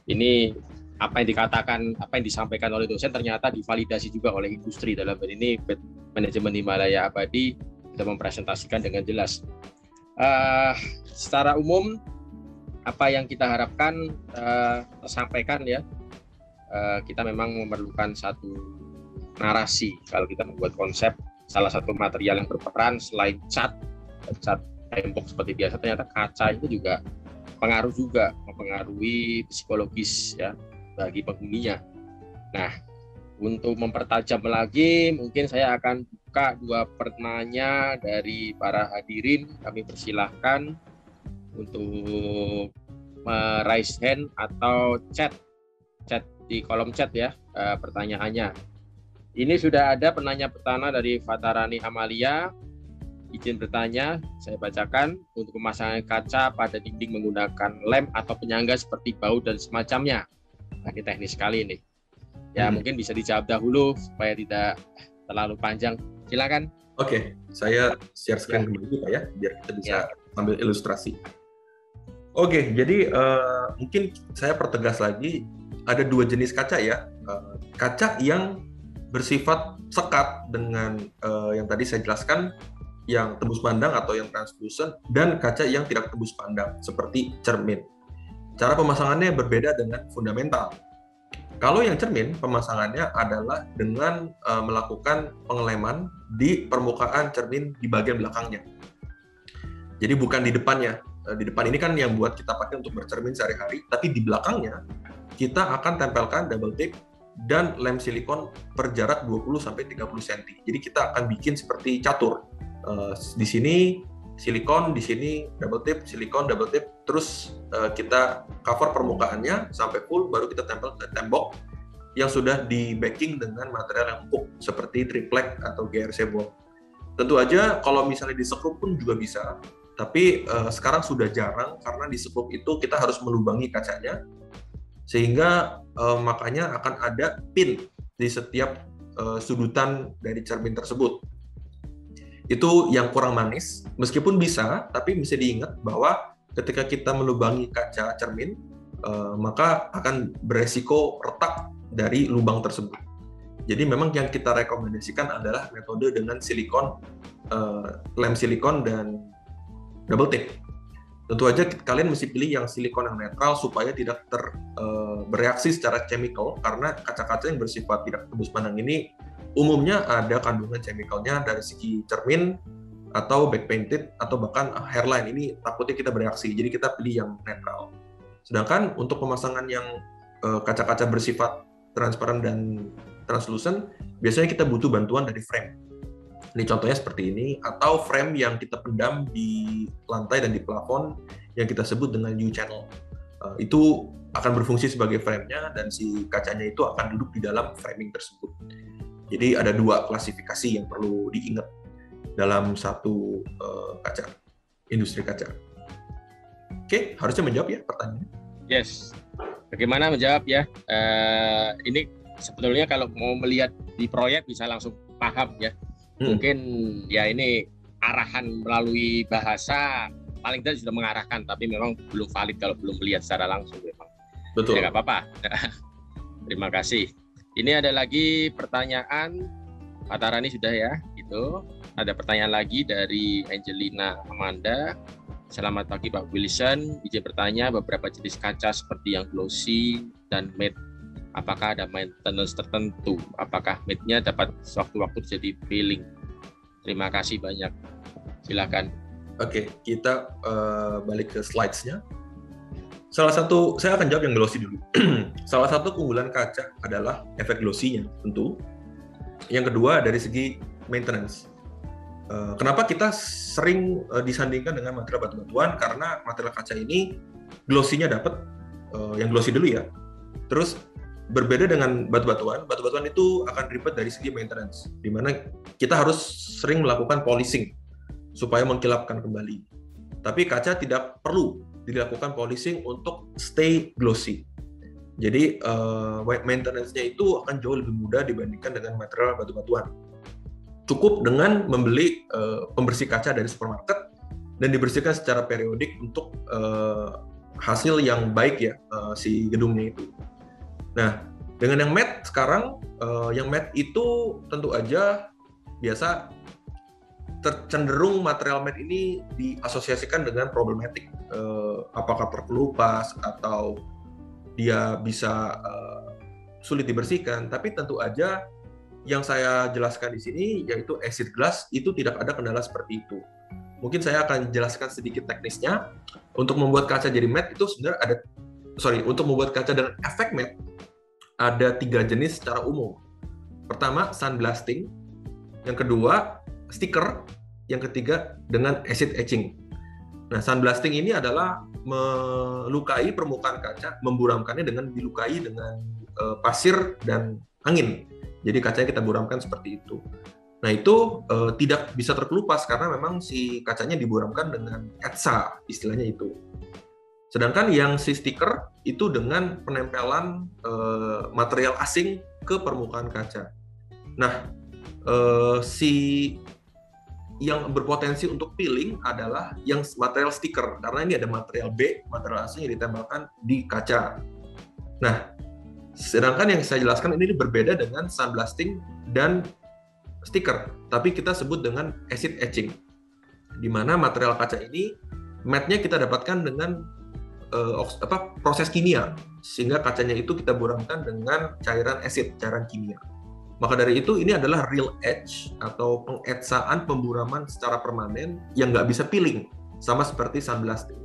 Ini apa yang dikatakan, apa yang disampaikan oleh dosen ternyata divalidasi juga oleh industri. Dalam hal ini manajemen Himalaya Abadi sudah mempresentasikan dengan jelas. Secara umum apa yang kita harapkan tersampaikan ya. Kita memang memerlukan satu narasi kalau kita membuat konsep. Salah satu material yang berperan selain cat tembok seperti biasa, ternyata kaca itu juga mempengaruhi psikologis ya bagi penghuninya. Nah, untuk mempertajam lagi, mungkin saya akan buka 2 pertanyaan dari para hadirin. Kami persilahkan untuk raise hand atau chat di kolom chat ya pertanyaannya. Ini sudah ada penanya pertama dari Fatarani Amalia. Izin bertanya, saya bacakan. Untuk pemasangan kaca pada dinding menggunakan lem atau penyangga seperti baut dan semacamnya. Nah, ini teknis sekali nih. Ya, mungkin bisa dijawab dahulu supaya tidak terlalu panjang. Silakan. Oke, saya share screen kembali Pak ya, biar kita bisa ambil ilustrasi. Oke, jadi mungkin saya pertegas lagi, ada 2 jenis kaca ya. Kaca yang bersifat sekat dengan yang tadi saya jelaskan, yang tembus pandang atau yang translucent, dan kaca yang tidak tembus pandang seperti cermin. Cara pemasangannya berbeda dengan fundamental. Kalau yang cermin, pemasangannya adalah dengan melakukan pengeleman di permukaan cermin di bagian belakangnya. Jadi bukan di depannya. Di depan ini kan yang buat kita pakai untuk bercermin sehari-hari, tapi di belakangnya kita akan tempelkan double tape dan lem silikon per jarak 20-30 cm. Jadi kita akan bikin seperti catur. Di sini silikon, di sini double tape, silikon, double tape, terus kita cover permukaannya sampai full, baru kita tempel ke tembok yang sudah di backing dengan material yang empuk seperti triplek atau GRC bond. Tentu aja kalau misalnya di sekrup pun juga bisa, tapi sekarang sudah jarang karena di sekrup itu kita harus melubangi kacanya, sehingga makanya akan ada pin di setiap sudutan dari cermin tersebut. Itu yang kurang manis, meskipun bisa, tapi bisa diingat bahwa ketika kita melubangi kaca cermin, maka akan beresiko retak dari lubang tersebut. Jadi memang yang kita rekomendasikan adalah metode dengan silikon, lem silikon dan double tape. Tentu aja kalian mesti pilih yang silikon yang netral supaya tidak bereaksi secara chemical, karena kaca-kaca yang bersifat tidak tembus pandang ini umumnya ada kandungan chemicalnya dari segi cermin atau back painted atau bahkan hairline. Ini takutnya kita bereaksi, jadi kita pilih yang netral. Sedangkan untuk pemasangan yang kaca-kaca bersifat transparan dan translucent, biasanya kita butuh bantuan dari frame. Ini contohnya seperti ini, atau frame yang kita pendam di lantai dan di plafon yang kita sebut dengan U-channel. Itu akan berfungsi sebagai frame-nya dan si kacanya itu akan duduk di dalam framing tersebut. Jadi ada 2 klasifikasi yang perlu diingat dalam satu kaca, industri kaca. Oke, harusnya menjawab ya pertanyaannya. Yes. Bagaimana menjawab ya? Ini sebetulnya kalau mau melihat di proyek bisa langsung paham ya. Mungkin ya ini arahan melalui bahasa paling tidak sudah mengarahkan, tapi memang belum valid kalau belum melihat secara langsung memang. Betul. Ya nggak apa-apa. Terima kasih. Ini ada lagi pertanyaan, Pak Tarani sudah ya, itu. Ada pertanyaan lagi dari Angelina Amanda. Selamat pagi Pak Wilson. Izin bertanya, beberapa jenis kaca seperti yang glossy dan matte, apakah ada maintenance tertentu? Apakah matte-nya dapat sewaktu-waktu jadi peeling? Terima kasih banyak. Silakan. Oke, kita balik ke slides-nya. Salah satu, saya akan jawab yang glossy dulu. Salah satu keunggulan kaca adalah efek glossy-nya tentu. Yang kedua dari segi maintenance. Kenapa kita sering disandingkan dengan material batu-batuan? Karena material kaca ini glossy-nya dapat, yang glossy dulu ya. Terus berbeda dengan batu-batuan. Batu-batuan itu akan ribet dari segi maintenance, di mana kita harus sering melakukan polishing supaya mengkilapkan kembali. Tapi kaca tidak perlu dilakukan polishing untuk stay glossy. Jadi maintenance-nya itu akan jauh lebih mudah dibandingkan dengan material batu-batuan. Cukup dengan membeli pembersih kaca dari supermarket dan dibersihkan secara periodik untuk hasil yang baik ya si gedungnya itu. Nah, dengan yang matte sekarang, yang matte itu tentu aja biasa cenderung material matte ini diasosiasikan dengan problematik, apakah terkelupas atau dia bisa sulit dibersihkan. Tapi tentu aja yang saya jelaskan di sini yaitu acid glass itu tidak ada kendala seperti itu. Mungkin saya akan jelaskan sedikit teknisnya. Untuk membuat kaca jadi matte itu sebenarnya untuk membuat kaca dengan efek matte ada 3 jenis secara umum. Pertama, sandblasting. Yang kedua, sticker. Yang ketiga, dengan acid etching. Nah, sandblasting ini adalah melukai permukaan kaca, memburamkannya dengan dilukai dengan pasir dan angin. Jadi kacanya kita buramkan seperti itu. Nah, itu tidak bisa terkelupas karena memang si kacanya diburamkan dengan etsa, istilahnya itu. Sedangkan yang si stiker itu dengan penempelan material asing ke permukaan kaca. Nah, si yang berpotensi untuk peeling adalah yang material stiker, karena ini ada material B, material asing yang ditempelkan di kaca. Nah, sedangkan yang saya jelaskan ini berbeda dengan sandblasting dan stiker, tapi kita sebut dengan acid etching, di mana material kaca ini matte-nya kita dapatkan dengan proses kimia, sehingga kacanya itu kita buramkan dengan cairan acid, cairan kimia. Maka dari itu ini adalah real etch atau pengetsaan pemburaman secara permanen yang nggak bisa peeling, sama seperti sandblasting.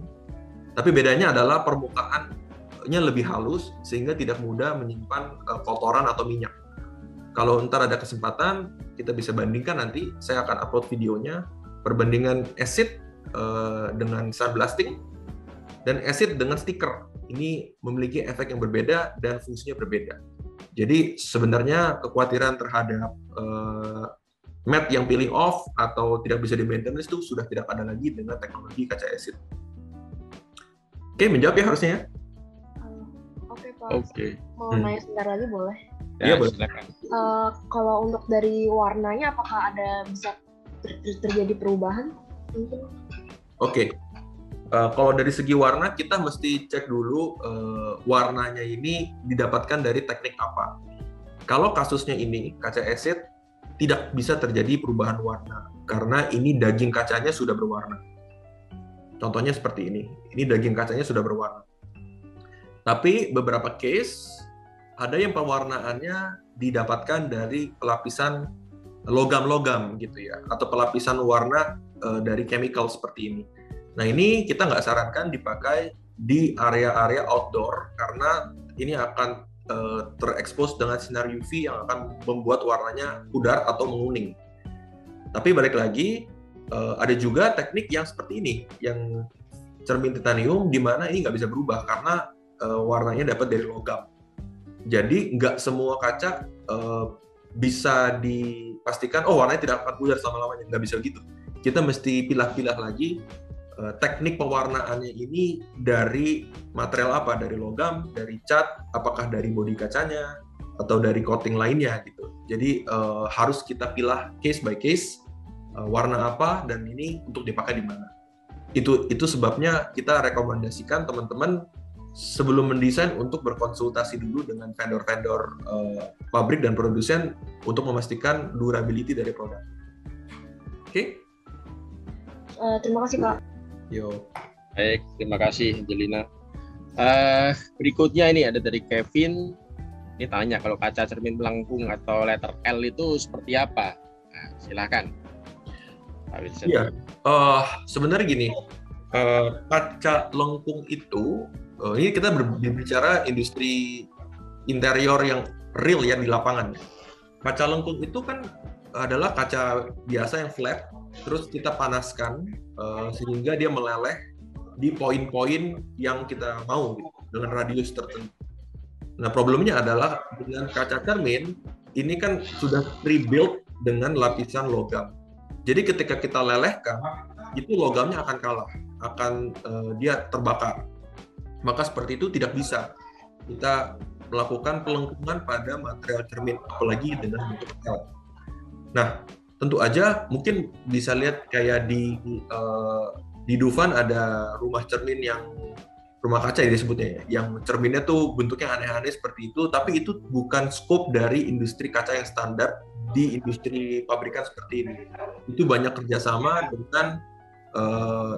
Tapi bedanya adalah permukaannya lebih halus sehingga tidak mudah menyimpan kotoran atau minyak. Kalau ntar ada kesempatan kita bisa bandingkan, nanti saya akan upload videonya perbandingan acid dengan sandblasting dan acid dengan stiker. Ini memiliki efek yang berbeda dan fungsinya berbeda. Jadi sebenarnya kekhawatiran terhadap matte yang peeling off atau tidak bisa di maintenance itu sudah tidak ada lagi dengan teknologi kaca acid. Oke, menjawab ya harusnya ya? Oke, Pak. Oke. Mau nanya sebentar lagi boleh? Iya, boleh. Silakan. Kalau untuk dari warnanya apakah ada bisa terjadi perubahan? Mungkin. Oke. Kalau dari segi warna kita mesti cek dulu warnanya ini didapatkan dari teknik apa. Kalau kasusnya ini kaca acid tidak bisa terjadi perubahan warna karena ini daging kacanya sudah berwarna. Contohnya seperti ini daging kacanya sudah berwarna. Tapi beberapa case ada yang pewarnaannya didapatkan dari pelapisan logam-logam gitu ya, atau pelapisan warna dari chemical seperti ini. Nah ini kita nggak sarankan dipakai di area-area outdoor karena ini akan terekspos dengan sinar UV yang akan membuat warnanya pudar atau menguning. Tapi balik lagi, ada juga teknik yang seperti ini, yang cermin titanium, di mana ini nggak bisa berubah karena warnanya dapat dari logam. Jadi nggak semua kaca bisa dipastikan, oh warnanya tidak akan pudar selama-lamanya. Nggak bisa gitu. Kita mesti pilah-pilah lagi teknik pewarnaannya ini dari material apa, dari logam, dari cat, apakah dari bodi kacanya, atau dari coating lainnya gitu. Jadi harus kita pilah case by case, warna apa, dan ini untuk dipakai di mana. Itu sebabnya kita rekomendasikan teman-teman sebelum mendesain untuk berkonsultasi dulu dengan vendor-vendor pabrik dan produsen untuk memastikan durability dari produk. Oke? Terima kasih Kak. Yo. Baik, terima kasih Angelina. Berikutnya ini ada dari Kevin. Ini tanya kalau kaca cermin melengkung atau letter L itu seperti apa? Nah, silakan. Iya, sebenarnya gini, kaca lengkung itu, ini kita berbicara industri interior yang real ya di lapangan. Kaca lengkung itu kan adalah kaca biasa yang flat, terus kita panaskan sehingga dia meleleh di poin-poin yang kita mau gitu, dengan radius tertentu. Nah problemnya adalah dengan kaca cermin ini kan sudah pre-built dengan lapisan logam. Jadi ketika kita lelehkan, itu logamnya akan kalah, akan dia terbakar. Maka seperti itu tidak bisa kita melakukan pelengkungan pada material cermin, apalagi dengan bentuk L. Nah, tentu aja mungkin bisa lihat kayak di Dufan ada rumah cermin yang rumah kaca ya disebutnya ya, yang cerminnya tuh bentuknya aneh-aneh seperti itu, tapi itu bukan scope dari industri kaca yang standar di industri pabrikan seperti ini. Itu banyak kerjasama dengan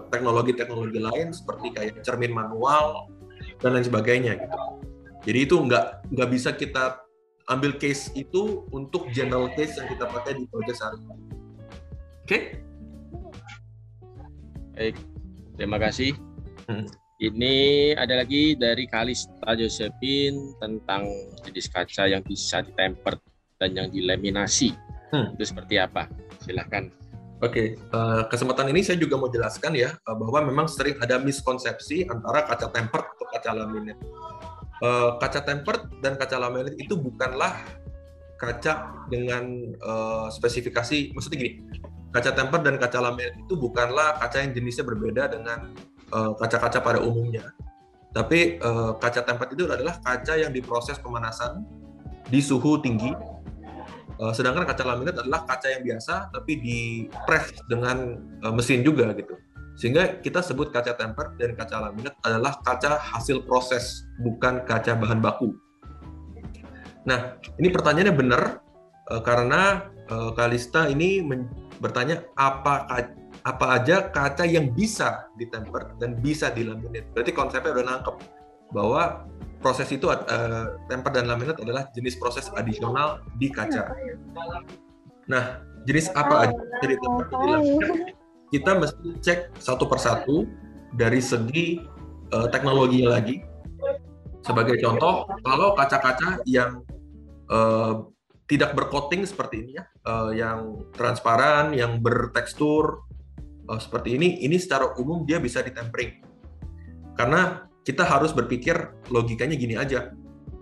teknologi-teknologi lain seperti kayak cermin manual dan lain sebagainya gitu. Jadi itu nggak bisa kita ambil case itu untuk general case yang kita pakai di project sehari-hari. Oke? Baik, terima kasih. Ini ada lagi dari Kalista Josephine tentang jenis kaca yang bisa ditemper dan yang dilaminasi. Itu seperti apa? Silahkan. Oke, kesempatan ini saya juga mau jelaskan ya bahwa memang sering ada miskonsepsi antara kaca tempered atau kaca laminate. Kaca tempered dan kaca laminate itu bukanlah kaca dengan spesifikasi, maksudnya gini, kaca tempered dan kaca laminate itu bukanlah kaca yang jenisnya berbeda dengan kaca-kaca pada umumnya. Tapi kaca tempered itu adalah kaca yang diproses pemanasan di suhu tinggi. Sedangkan kaca laminate adalah kaca yang biasa tapi di-press dengan mesin juga gitu. Sehingga kita sebut kaca tempered dan kaca laminate adalah kaca hasil proses, bukan kaca bahan baku. Nah, ini pertanyaannya benar karena Kalista ini bertanya apa aja kaca yang bisa ditemper dan bisa dilaminate. Berarti konsepnya udah nangkep bahwa proses itu temper dan laminate adalah jenis proses adisional di kaca. Nah, jenis apa aja dari temper dan laminate? Kita mesti cek satu persatu dari segi teknologinya lagi. Sebagai contoh, kalau kaca-kaca yang tidak bercoating seperti ini ya, yang transparan, yang bertekstur seperti ini secara umum dia bisa ditempering. Karena kita harus berpikir logikanya gini aja,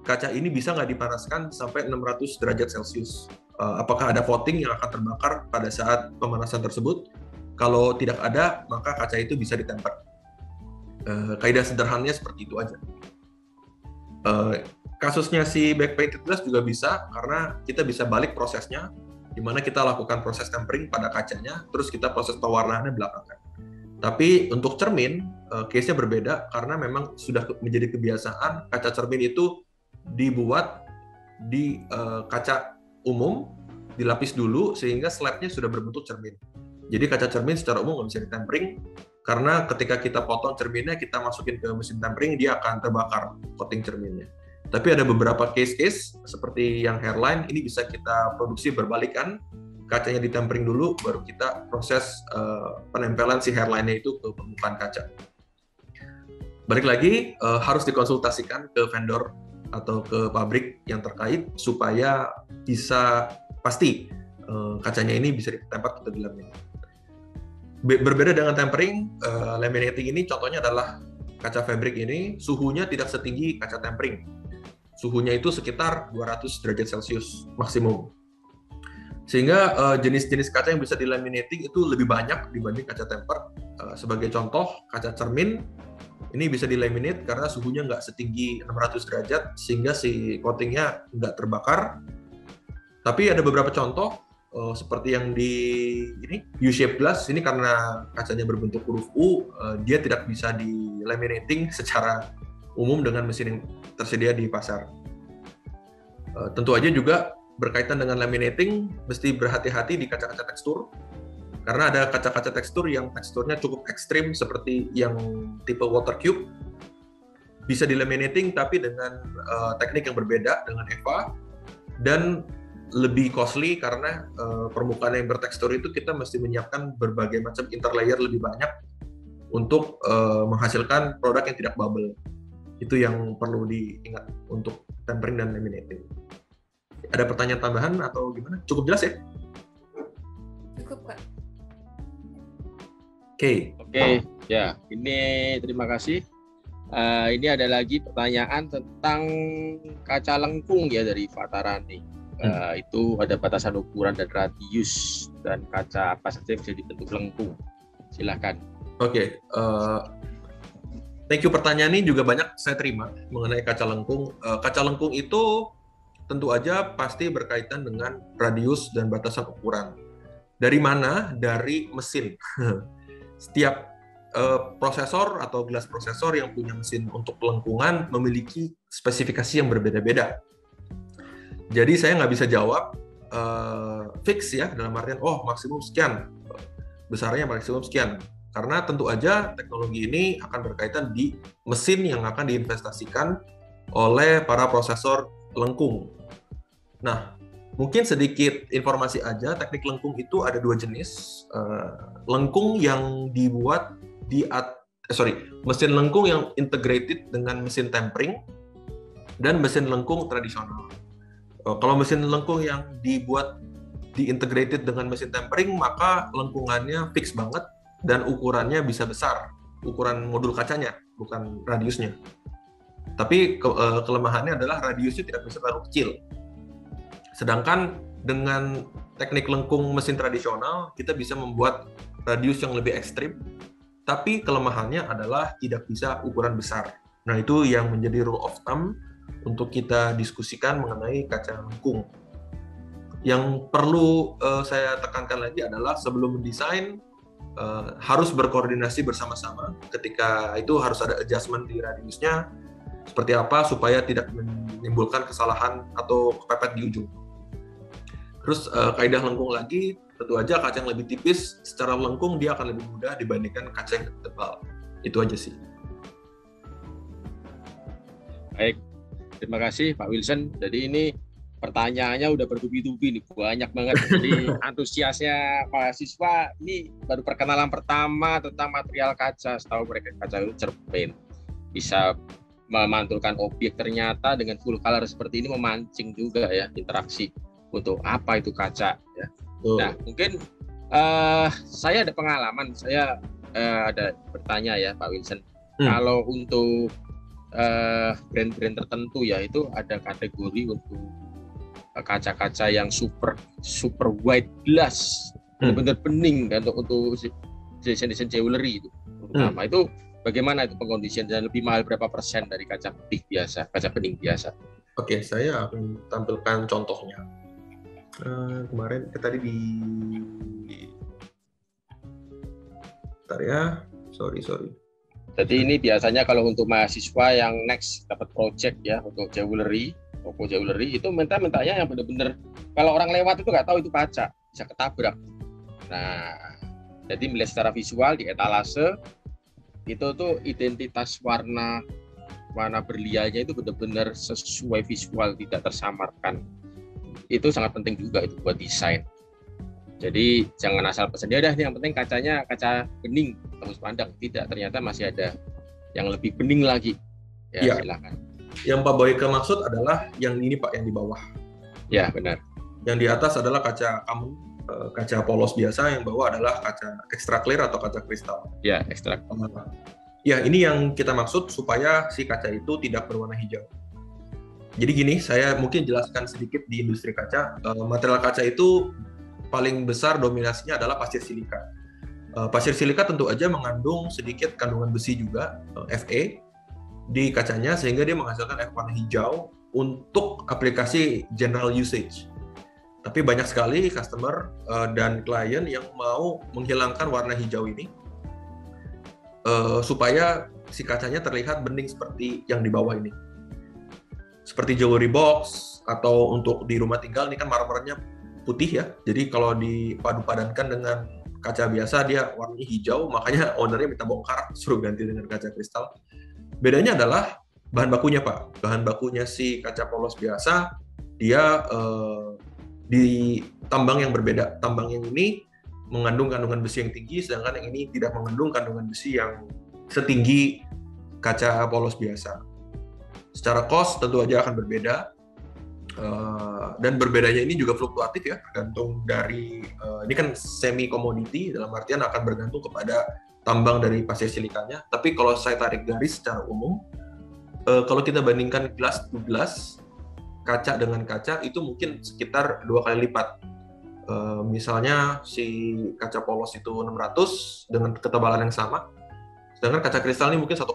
kaca ini bisa nggak dipanaskan sampai 600 derajat Celcius? Apakah ada coating yang akan terbakar pada saat pemanasan tersebut? Kalau tidak ada, maka kaca itu bisa ditemper. Kaidah sederhananya seperti itu aja. Kasusnya si back painted glass juga bisa, karena kita bisa balik prosesnya, di mana kita lakukan proses tempering pada kacanya, terus kita proses pewarnaannya belakangan. Tapi untuk cermin, case-nya berbeda, karena memang sudah menjadi kebiasaan kaca cermin itu dibuat di kaca umum, dilapis dulu, sehingga slab-nya sudah berbentuk cermin. Jadi kaca cermin secara umum nggak bisa ditempering, karena ketika kita potong cerminnya, kita masukin ke mesin tempering, dia akan terbakar coating cerminnya. Tapi ada beberapa case-case seperti yang hairline, ini bisa kita produksi berbalikan, kacanya ditempering dulu, baru kita proses penempelan si hairline-nya itu ke permukaan kaca. Balik lagi, harus dikonsultasikan ke vendor atau ke pabrik yang terkait supaya bisa pasti kacanya ini bisa ditempel atau dilaminate. Berbeda dengan tempering, laminating ini contohnya adalah kaca fabric ini suhunya tidak setinggi kaca tempering. Suhunya itu sekitar 200 derajat Celcius maksimum. Sehingga jenis-jenis kaca yang bisa dilaminating itu lebih banyak dibanding kaca temper. Sebagai contoh, kaca cermin ini bisa dilaminate karena suhunya nggak setinggi 600 derajat sehingga si coatingnya nggak terbakar. Tapi ada beberapa contoh seperti yang di ini U-shape glass, ini karena kacanya berbentuk huruf U, dia tidak bisa di-laminating secara umum dengan mesin yang tersedia di pasar. Tentu aja juga berkaitan dengan laminating, mesti berhati-hati di kaca-kaca tekstur, karena ada kaca-kaca tekstur yang teksturnya cukup ekstrim seperti yang tipe water cube, bisa di-laminating tapi dengan teknik yang berbeda dengan EVA, dan lebih costly karena permukaan yang bertekstur itu kita mesti menyiapkan berbagai macam interlayer lebih banyak untuk menghasilkan produk yang tidak bubble. Itu yang perlu diingat untuk tempering dan laminating. Ada pertanyaan tambahan atau gimana? Cukup jelas ya? Cukup, Kak. Oke, ya. Ini terima kasih. Ini ada lagi pertanyaan tentang kaca lengkung ya dari Fatarani. Itu ada batasan ukuran dan radius dan kaca apa saja bisa dibentuk lengkung. Silahkan. Oke. Thank you, pertanyaan ini juga banyak saya terima mengenai kaca lengkung. Kaca lengkung itu tentu aja pasti berkaitan dengan radius dan batasan ukuran. Dari mana? Dari mesin. Setiap prosesor atau gelas prosesor yang punya mesin untuk lengkungan memiliki spesifikasi yang berbeda-beda. Jadi saya nggak bisa jawab fix ya, dalam artian maksimum sekian, besarnya maksimum sekian. Karena tentu aja teknologi ini akan berkaitan di mesin yang akan diinvestasikan oleh para prosesor lengkung. Nah, mungkin sedikit informasi aja, teknik lengkung itu ada dua jenis. Lengkung yang dibuat mesin lengkung yang integrated dengan mesin tempering dan mesin lengkung tradisional. Kalau mesin lengkung yang diintegrated dengan mesin tempering, maka lengkungannya fix banget dan ukurannya bisa besar, ukuran modul kacanya, bukan radiusnya. Tapi kelemahannya adalah radiusnya tidak bisa terlalu kecil. Sedangkan dengan teknik lengkung mesin tradisional, kita bisa membuat radius yang lebih ekstrim, tapi kelemahannya adalah tidak bisa ukuran besar. Nah, itu yang menjadi rule of thumb untuk kita diskusikan mengenai kaca lengkung. Yang perlu saya tekankan lagi adalah sebelum mendesain, harus berkoordinasi bersama-sama. Ketika itu harus ada adjustment di radiusnya seperti apa supaya tidak menimbulkan kesalahan atau kepepet di ujung. Terus kaidah lengkung lagi, tentu aja kaca yang lebih tipis secara lengkung dia akan lebih mudah dibandingkan kaca yang tebal. Itu aja sih. Baik, terima kasih Pak Wilson. Jadi ini pertanyaannya udah bertubi-tubi nih, banyak banget. Jadi antusiasnya mahasiswa ini baru perkenalan pertama tentang material kaca. Setahu mereka kaca itu cerpen, bisa memantulkan objek, ternyata dengan full color seperti ini memancing juga ya interaksi untuk apa itu kaca ya. Nah, mungkin saya ada pengalaman, saya ada bertanya ya Pak Wilson. Kalau untuk brand-brand tertentu ya itu ada kategori untuk kaca-kaca yang super white glass, benar-benar bening kan, untuk desain jewelry itu terutama. Itu bagaimana itu pengkondisian dan lebih mahal berapa persen dari kaca putih biasa, kaca bening biasa? Oke, saya akan tampilkan contohnya. Kemarin tadi bentar ya, sorry. Jadi ini biasanya kalau untuk mahasiswa yang next dapat project ya untuk jewelry, toko jewelry itu mintanya yang benar-benar kalau orang lewat itu nggak tahu itu kaca, bisa ketabrak. Nah, jadi melihat secara visual di etalase itu tuh identitas warna warna berliannya itu benar-benar sesuai visual, tidak tersamarkan. Itu sangat penting juga itu buat desain. Jadi jangan asal pesen dia dah, yang penting kacanya kaca bening tembus pandang. Tidak, ternyata masih ada yang lebih bening lagi. Ya, silakan. Yang Pak Boyke maksud adalah yang ini Pak, yang di bawah. Ya, benar. Yang di atas adalah kaca common, kaca polos biasa, yang bawah adalah kaca extra clear atau kaca kristal. Ya, ekstra. Ya, ini yang kita maksud supaya si kaca itu tidak berwarna hijau. Jadi gini, saya mungkin jelaskan sedikit di industri kaca. Material kaca itu paling besar dominasinya adalah pasir silika. Pasir silika tentu aja mengandung sedikit kandungan besi juga, Fe, di kacanya, sehingga dia menghasilkan efek warna hijau untuk aplikasi general usage. Tapi banyak sekali customer dan klien yang mau menghilangkan warna hijau ini supaya si kacanya terlihat bening seperti yang di bawah ini. Seperti jewelry box atau untuk di rumah tinggal, ini kan marmernya putih ya. Jadi kalau dipadu-padankan dengan kaca biasa dia warnanya hijau, makanya ownernya minta bongkar, suruh ganti dengan kaca kristal. Bedanya adalah bahan bakunya Pak. Bahan bakunya si kaca polos biasa, dia di tambang yang berbeda. Tambang yang ini mengandung kandungan besi yang tinggi, sedangkan yang ini tidak mengandung kandungan besi yang setinggi kaca polos biasa. Secara cost tentu aja akan berbeda. Dan berbedanya ini juga fluktuatif ya, tergantung dari ini kan semi commodity, dalam artian akan bergantung kepada tambang dari pasir silikanya. Tapi kalau saya tarik garis secara umum, kalau kita bandingkan glass to glass, kaca dengan kaca itu mungkin sekitar 2 kali lipat. Misalnya si kaca polos itu 600 dengan ketebalan yang sama, sedangkan kaca kristal ini mungkin 1,2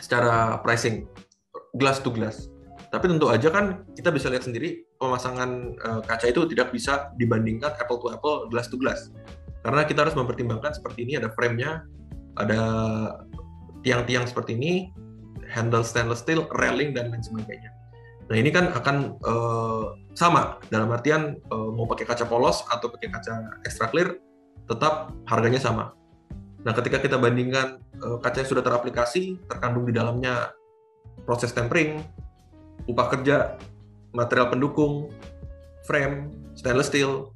secara pricing glass to glass. Tapi tentu aja kan kita bisa lihat sendiri pemasangan kaca itu tidak bisa dibandingkan apple to apple, glass to glass. Karena kita harus mempertimbangkan seperti ini, ada frame-nya, ada tiang-tiang seperti ini, handle stainless steel, railing, dan lain sebagainya. Nah ini kan akan sama, dalam artian mau pakai kaca polos atau pakai kaca extra clear, tetap harganya sama. Nah ketika kita bandingkan kaca yang sudah teraplikasi, terkandung di dalamnya proses tempering, upah kerja, material pendukung, frame, stainless steel,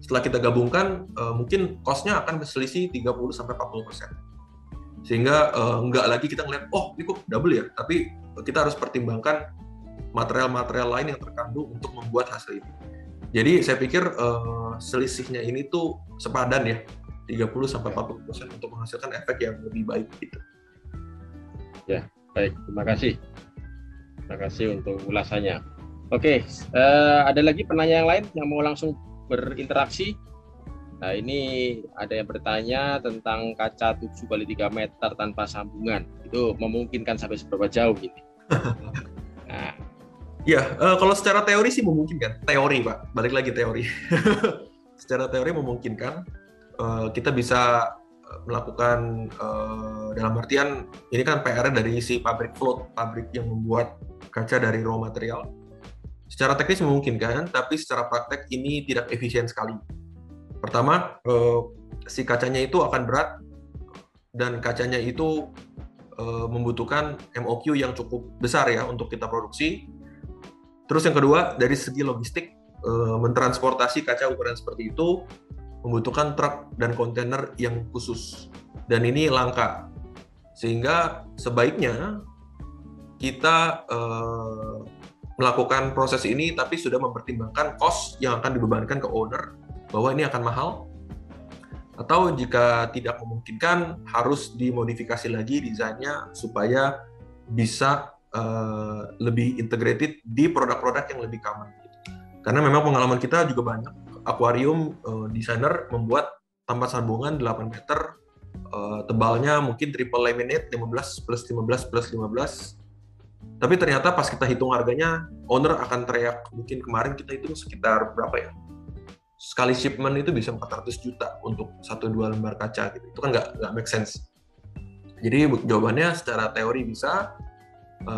setelah kita gabungkan, mungkin cost-nya akan berselisih 30-40%. Sehingga nggak lagi kita ngeliat, oh ini kok double ya, tapi kita harus pertimbangkan material-material lain yang terkandung untuk membuat hasil ini. Jadi saya pikir selisihnya ini tuh sepadan ya, 30-40% untuk menghasilkan efek yang lebih baik gitu. Ya, baik, terima kasih. Terima kasih untuk ulasannya. Oke, ada lagi penanya yang lain yang mau langsung berinteraksi? Nah, ini ada yang bertanya tentang kaca 7x3 meter tanpa sambungan. Itu memungkinkan sampai seberapa jauh ini? Nah. Ya, kalau secara teori sih memungkinkan. Teori, Pak. Balik lagi teori. Secara teori memungkinkan. Kita bisa melakukan dalam artian ini kan PR dari si pabrik float, pabrik yang membuat kaca dari raw material. Secara teknis memungkinkan, tapi secara praktek ini tidak efisien sekali. Pertama, si kacanya itu akan berat dan kacanya itu membutuhkan MOQ yang cukup besar ya untuk kita produksi. Terus yang kedua, dari segi logistik, mentransportasi kaca ukuran seperti itu membutuhkan truk dan kontainer yang khusus, dan ini langka, sehingga sebaiknya kita melakukan proses ini tapi sudah mempertimbangkan cost yang akan dibebankan ke owner, bahwa ini akan mahal, atau jika tidak memungkinkan harus dimodifikasi lagi desainnya supaya bisa lebih integrated di produk-produk yang lebih common. Karena memang pengalaman kita juga banyak, akuarium desainer membuat tanpa sambungan 8 meter, tebalnya mungkin triple laminate 15 plus 15 plus 15. Tapi ternyata pas kita hitung harganya, owner akan teriak, mungkin kemarin kita hitung sekitar berapa ya? Sekali shipment itu bisa 400 juta untuk 1-2 lembar kaca gitu. Itu kan nggak make sense. Jadi jawabannya secara teori bisa,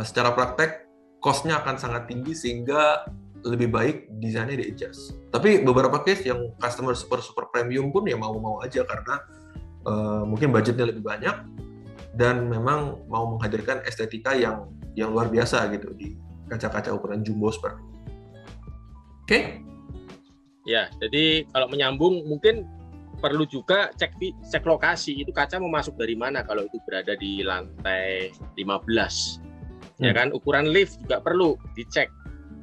secara praktek cost-nya akan sangat tinggi sehingga lebih baik desainnya di-adjust. Tapi beberapa case yang customer super premium pun ya mau-mau aja karena mungkin budgetnya lebih banyak dan memang mau menghadirkan estetika yang luar biasa gitu di kaca-kaca ukuran jumbo seperti ini. Oke? Ya, jadi kalau menyambung mungkin perlu juga cek lokasi, itu kaca mau masuk dari mana kalau itu berada di lantai 15. Ya kan, ukuran lift juga perlu dicek,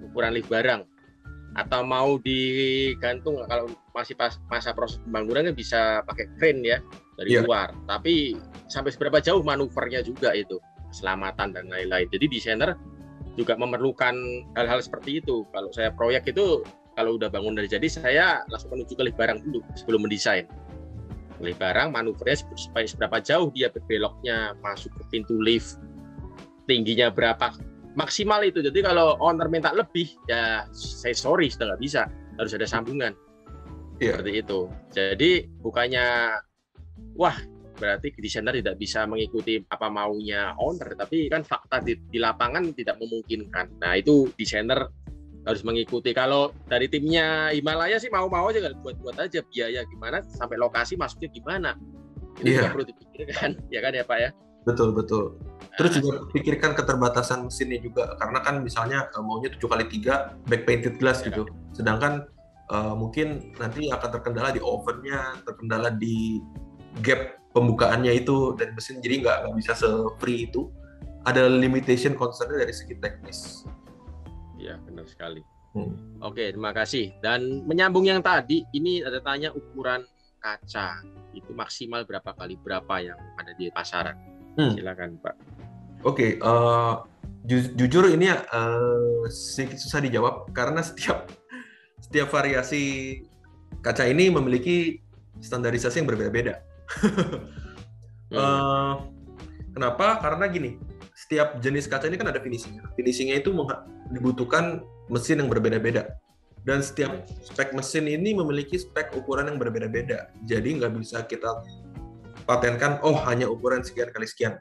ukuran lift barang. Atau mau digantung kalau masih pas masa proses pembangunan kan bisa pakai crane ya dari luar. Tapi sampai seberapa jauh manuvernya juga itu, keselamatan dan lain-lain. Jadi desainer juga memerlukan hal-hal seperti itu. Kalau saya proyek itu kalau udah bangun dari jadi, saya langsung menuju ke lift barang dulu sebelum mendesain. Lift barang manuvernya supaya seberapa jauh dia beloknya masuk ke pintu lift, tingginya berapa maksimal itu. Jadi kalau owner minta lebih, ya saya sorry sudah nggak bisa, harus ada sambungan. Seperti itu. Jadi bukannya wah berarti desainer tidak bisa mengikuti apa maunya owner, tapi kan fakta di lapangan tidak memungkinkan. Nah itu desainer harus mengikuti. Kalau dari timnya Himalaya sih mau-mau aja, buat aja biaya gimana sampai lokasi masuknya gimana. Itu juga perlu dipikirkan, ya kan ya Pak ya. Betul. Terus juga pikirkan keterbatasan mesinnya juga, karena kan misalnya maunya 7x3 back painted glass gitu, sedangkan mungkin nanti akan terkendala di ovennya, terkendala di gap pembukaannya itu, dan mesin jadi nggak bisa se-free itu. Ada limitation concern dari segi teknis. Iya, benar sekali. Oke, terima kasih. Dan menyambung yang tadi, ini ada tanya ukuran kaca itu maksimal berapa kali berapa yang ada di pasaran. Silakan Pak. Oke, jujur ini sedikit susah dijawab karena setiap variasi kaca ini memiliki standarisasi yang berbeda-beda. Kenapa? Karena gini, setiap jenis kaca ini kan ada finishingnya. Finishingnya itu dibutuhkan mesin yang berbeda-beda. Dan setiap spek mesin ini memiliki spek ukuran yang berbeda-beda. Jadi nggak bisa kita patenkan, hanya ukuran sekian kali sekian.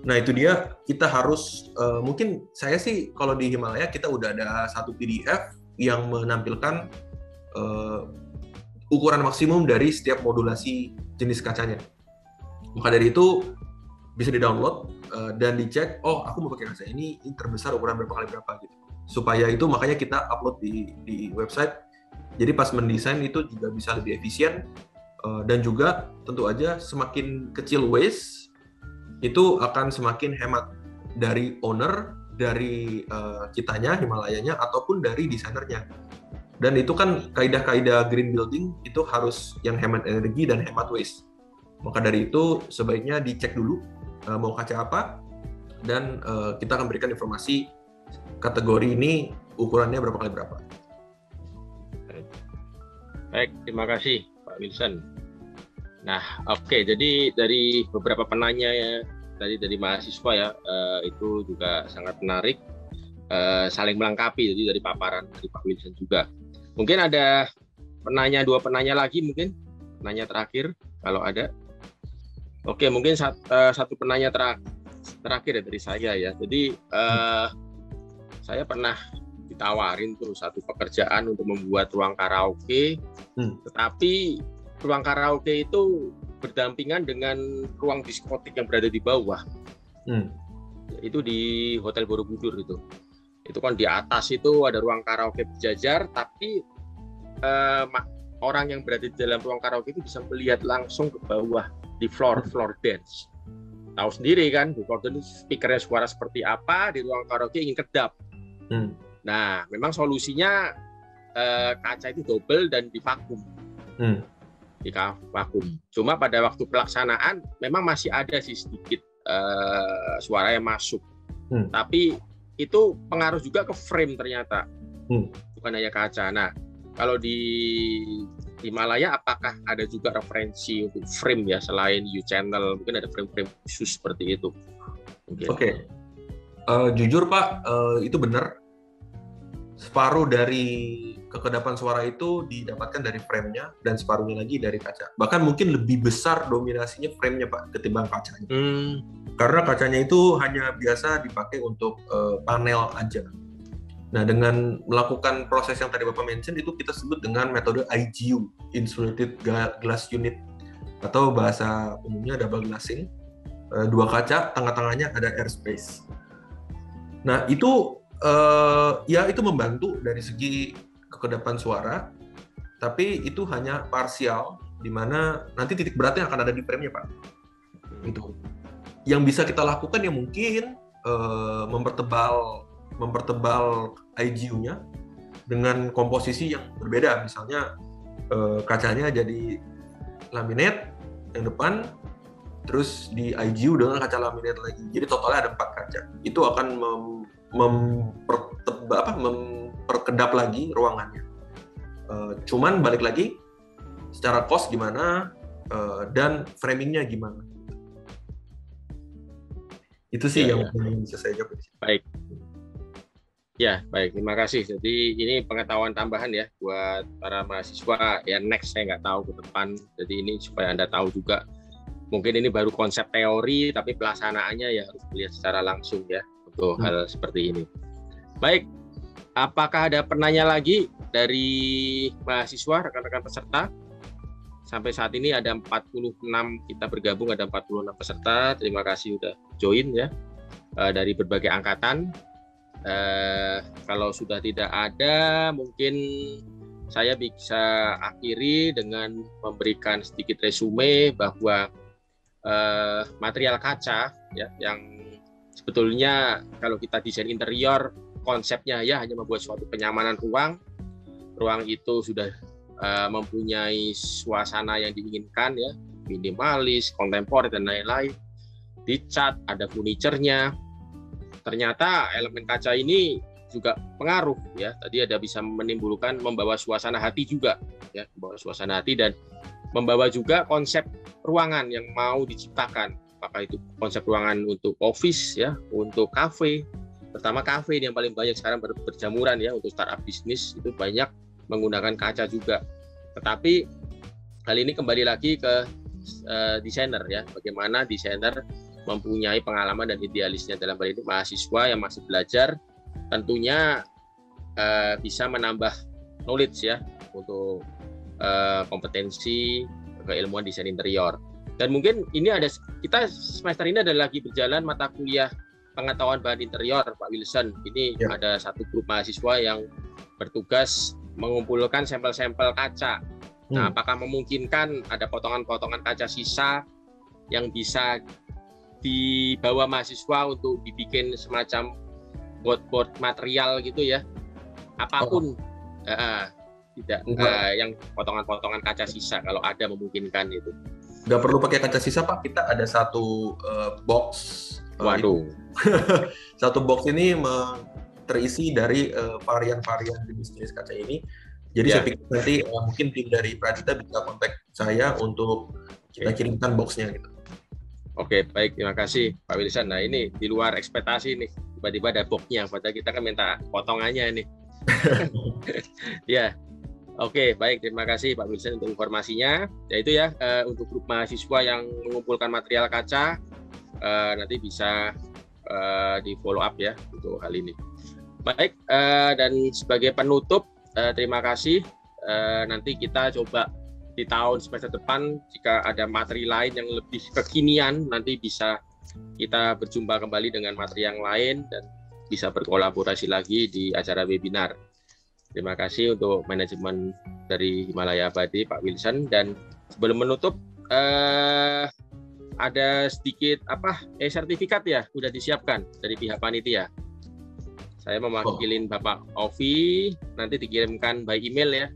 Nah itu dia, kita harus, mungkin saya sih kalau di Himalaya kita udah ada satu PDF yang menampilkan ukuran maksimum dari setiap modulasi jenis kacanya. Maka dari itu bisa di-download dan dicek, aku mau pakai kaca ini terbesar ukuran berapa kali berapa gitu. Supaya itu makanya kita upload di website. Jadi pas mendesain itu juga bisa lebih efisien, dan juga tentu aja semakin kecil waste itu akan semakin hemat dari owner, dari kitanya, Himalayanya, ataupun dari desainernya. Dan itu kan kaidah-kaidah green building itu harus yang hemat energi dan hemat waste. Maka dari itu sebaiknya dicek dulu mau kaca apa, dan kita akan berikan informasi kategori ini ukurannya berapa kali berapa. Baik, terima kasih Pak Wilson. Nah, oke, jadi dari beberapa penanya ya, tadi dari mahasiswa ya, itu juga sangat menarik, saling melengkapi, jadi dari paparan dari Pak Wilson juga. Mungkin ada dua penanya lagi mungkin, penanya terakhir kalau ada. Oke, mungkin satu penanya terakhir ya dari saya ya. Jadi saya pernah ditawarin tuh satu pekerjaan untuk membuat ruang karaoke, tetapi ruang karaoke itu berdampingan dengan ruang diskotik yang berada di bawah. Itu di Hotel Borobudur itu. Itu kan di atas itu ada ruang karaoke berjajar, tapi orang yang berada di dalam ruang karaoke itu bisa melihat langsung ke bawah di floor dance. Tahu sendiri kan, di floor dance speakernya suara seperti apa, di ruang karaoke ingin kedap. Nah, memang solusinya kaca itu double dan divakum. Di vakum. Cuma pada waktu pelaksanaan memang masih ada sih sedikit suara yang masuk. Tapi itu pengaruh juga ke frame ternyata. Bukan hanya kaca. Nah, kalau di Himalaya apakah ada juga referensi untuk frame ya selain U-channel? Mungkin ada frame-frame khusus seperti itu. Oke. Jujur Pak, itu benar. Separuh dari kekedapan suara itu didapatkan dari frame-nya dan separuhnya lagi dari kaca. Bahkan mungkin lebih besar dominasinya frame-nya Pak ketimbang kacanya. Karena kacanya itu hanya biasa dipakai untuk panel aja. Nah, dengan melakukan proses yang tadi Bapak mention itu kita sebut dengan metode IGU, Insulated Glass Unit, atau bahasa umumnya double glassing. dua kaca, tengah-tengahnya ada airspace. Nah itu ya itu membantu dari segi kekedapan suara, tapi itu hanya parsial, di mana nanti titik beratnya akan ada di frame-nya Pak. Gitu. Yang bisa kita lakukan ya mungkin mempertebal IGU-nya dengan komposisi yang berbeda, misalnya kacanya jadi laminate yang depan, terus di IGU dengan kaca laminate lagi, jadi totalnya ada 4 kaca. Itu akan memperkedap lagi ruangannya. Cuman balik lagi secara cost gimana dan framingnya gimana. Itu sih yang bisa saya jawab. Baik. Ya, baik. Terima kasih. Jadi ini pengetahuan tambahan ya buat para mahasiswa. Ya next saya nggak tahu ke depan. Jadi ini supaya Anda tahu juga. Mungkin ini baru konsep teori, tapi pelaksanaannya ya harus melihat secara langsung ya untuk hal seperti ini. Baik. Apakah ada penanya lagi dari mahasiswa, rekan-rekan peserta? Sampai saat ini ada 46 kita bergabung, ada 46 peserta. Terima kasih sudah join ya dari berbagai angkatan. Kalau sudah tidak ada, mungkin saya bisa akhiri dengan memberikan sedikit resume bahwa material kaca ya, yang sebetulnya kalau kita desain interior konsepnya ya hanya membuat suatu kenyamanan ruang. Ruang itu sudah mempunyai suasana yang diinginkan ya, minimalis, kontemporer dan lain-lain. Dicat, ada furniturnya. Ternyata elemen kaca ini juga pengaruh ya. Tadi ada bisa menimbulkan membawa suasana hati juga ya, membawa suasana hati dan membawa juga konsep ruangan yang mau diciptakan. Apakah itu konsep ruangan untuk office ya, untuk kafe. Pertama kafe yang paling banyak sekarang berjamuran ya, untuk startup bisnis itu banyak menggunakan kaca juga. Tetapi hal ini kembali lagi ke desainer ya, bagaimana desainer mempunyai pengalaman dan idealisnya. Dalam hal ini mahasiswa yang masih belajar tentunya bisa menambah knowledge ya untuk kompetensi keilmuan desain interior. Dan mungkin ini ada, kita semester ini ada lagi berjalan mata kuliah pengetahuan bahan interior Pak Wilson. Ini ada satu grup mahasiswa yang bertugas mengumpulkan sampel-sampel kaca. Nah, apakah memungkinkan ada potongan-potongan kaca sisa yang bisa dibawa mahasiswa untuk dibikin semacam board material gitu ya, apapun tidak yang potongan-potongan kaca sisa kalau ada memungkinkan itu. Nggak perlu pakai kaca sisa Pak, kita ada satu box. Waduh. Satu box ini terisi dari varian-varian jenis kaca ini. Jadi saya pikir nanti mungkin tim dari Pradita bisa kontak saya untuk kita kirimkan boxnya gitu. Oke, baik, terima kasih Pak Wilson. Nah ini di luar ekspektasi nih, tiba-tiba ada boxnya, padahal kita kan minta potongannya nih. Ya, oke, baik, terima kasih Pak Wilson untuk informasinya. Ya itu ya, untuk grup mahasiswa yang mengumpulkan material kaca, nanti bisa di follow up ya untuk hal ini. Baik, dan sebagai penutup, terima kasih. Nanti kita coba di tahun semester depan jika ada materi lain yang lebih kekinian, nanti bisa kita berjumpa kembali dengan materi yang lain dan bisa berkolaborasi lagi di acara webinar. Terima kasih untuk manajemen dari Himalaya Abadi Pak Wilson. Dan sebelum menutup ada sedikit sertifikat ya sudah disiapkan dari pihak panitia. Saya mewakilin Bapak Ovi, nanti dikirimkan by email ya,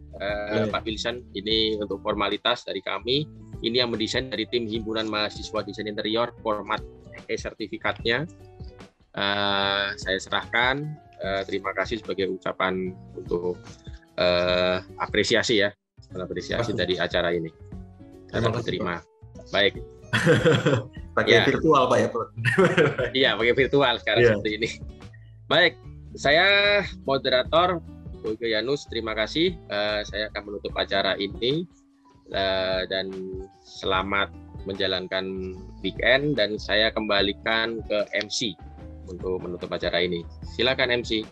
Pak Wilson. Ini untuk formalitas dari kami. Ini yang mendesain dari tim Himpunan Mahasiswa Desain Interior, format sertifikatnya. Saya serahkan. Terima kasih sebagai ucapan untuk apresiasi ya, apresiasi dari acara ini. Saya terima. Baik. Pakai virtual Pak ya, Pak? Iya, pakai virtual sekarang seperti ini. Baik. Saya moderator Boyke Yanus, terima kasih. Saya akan menutup acara ini dan selamat menjalankan weekend, dan saya kembalikan ke MC untuk menutup acara ini. Silakan MC.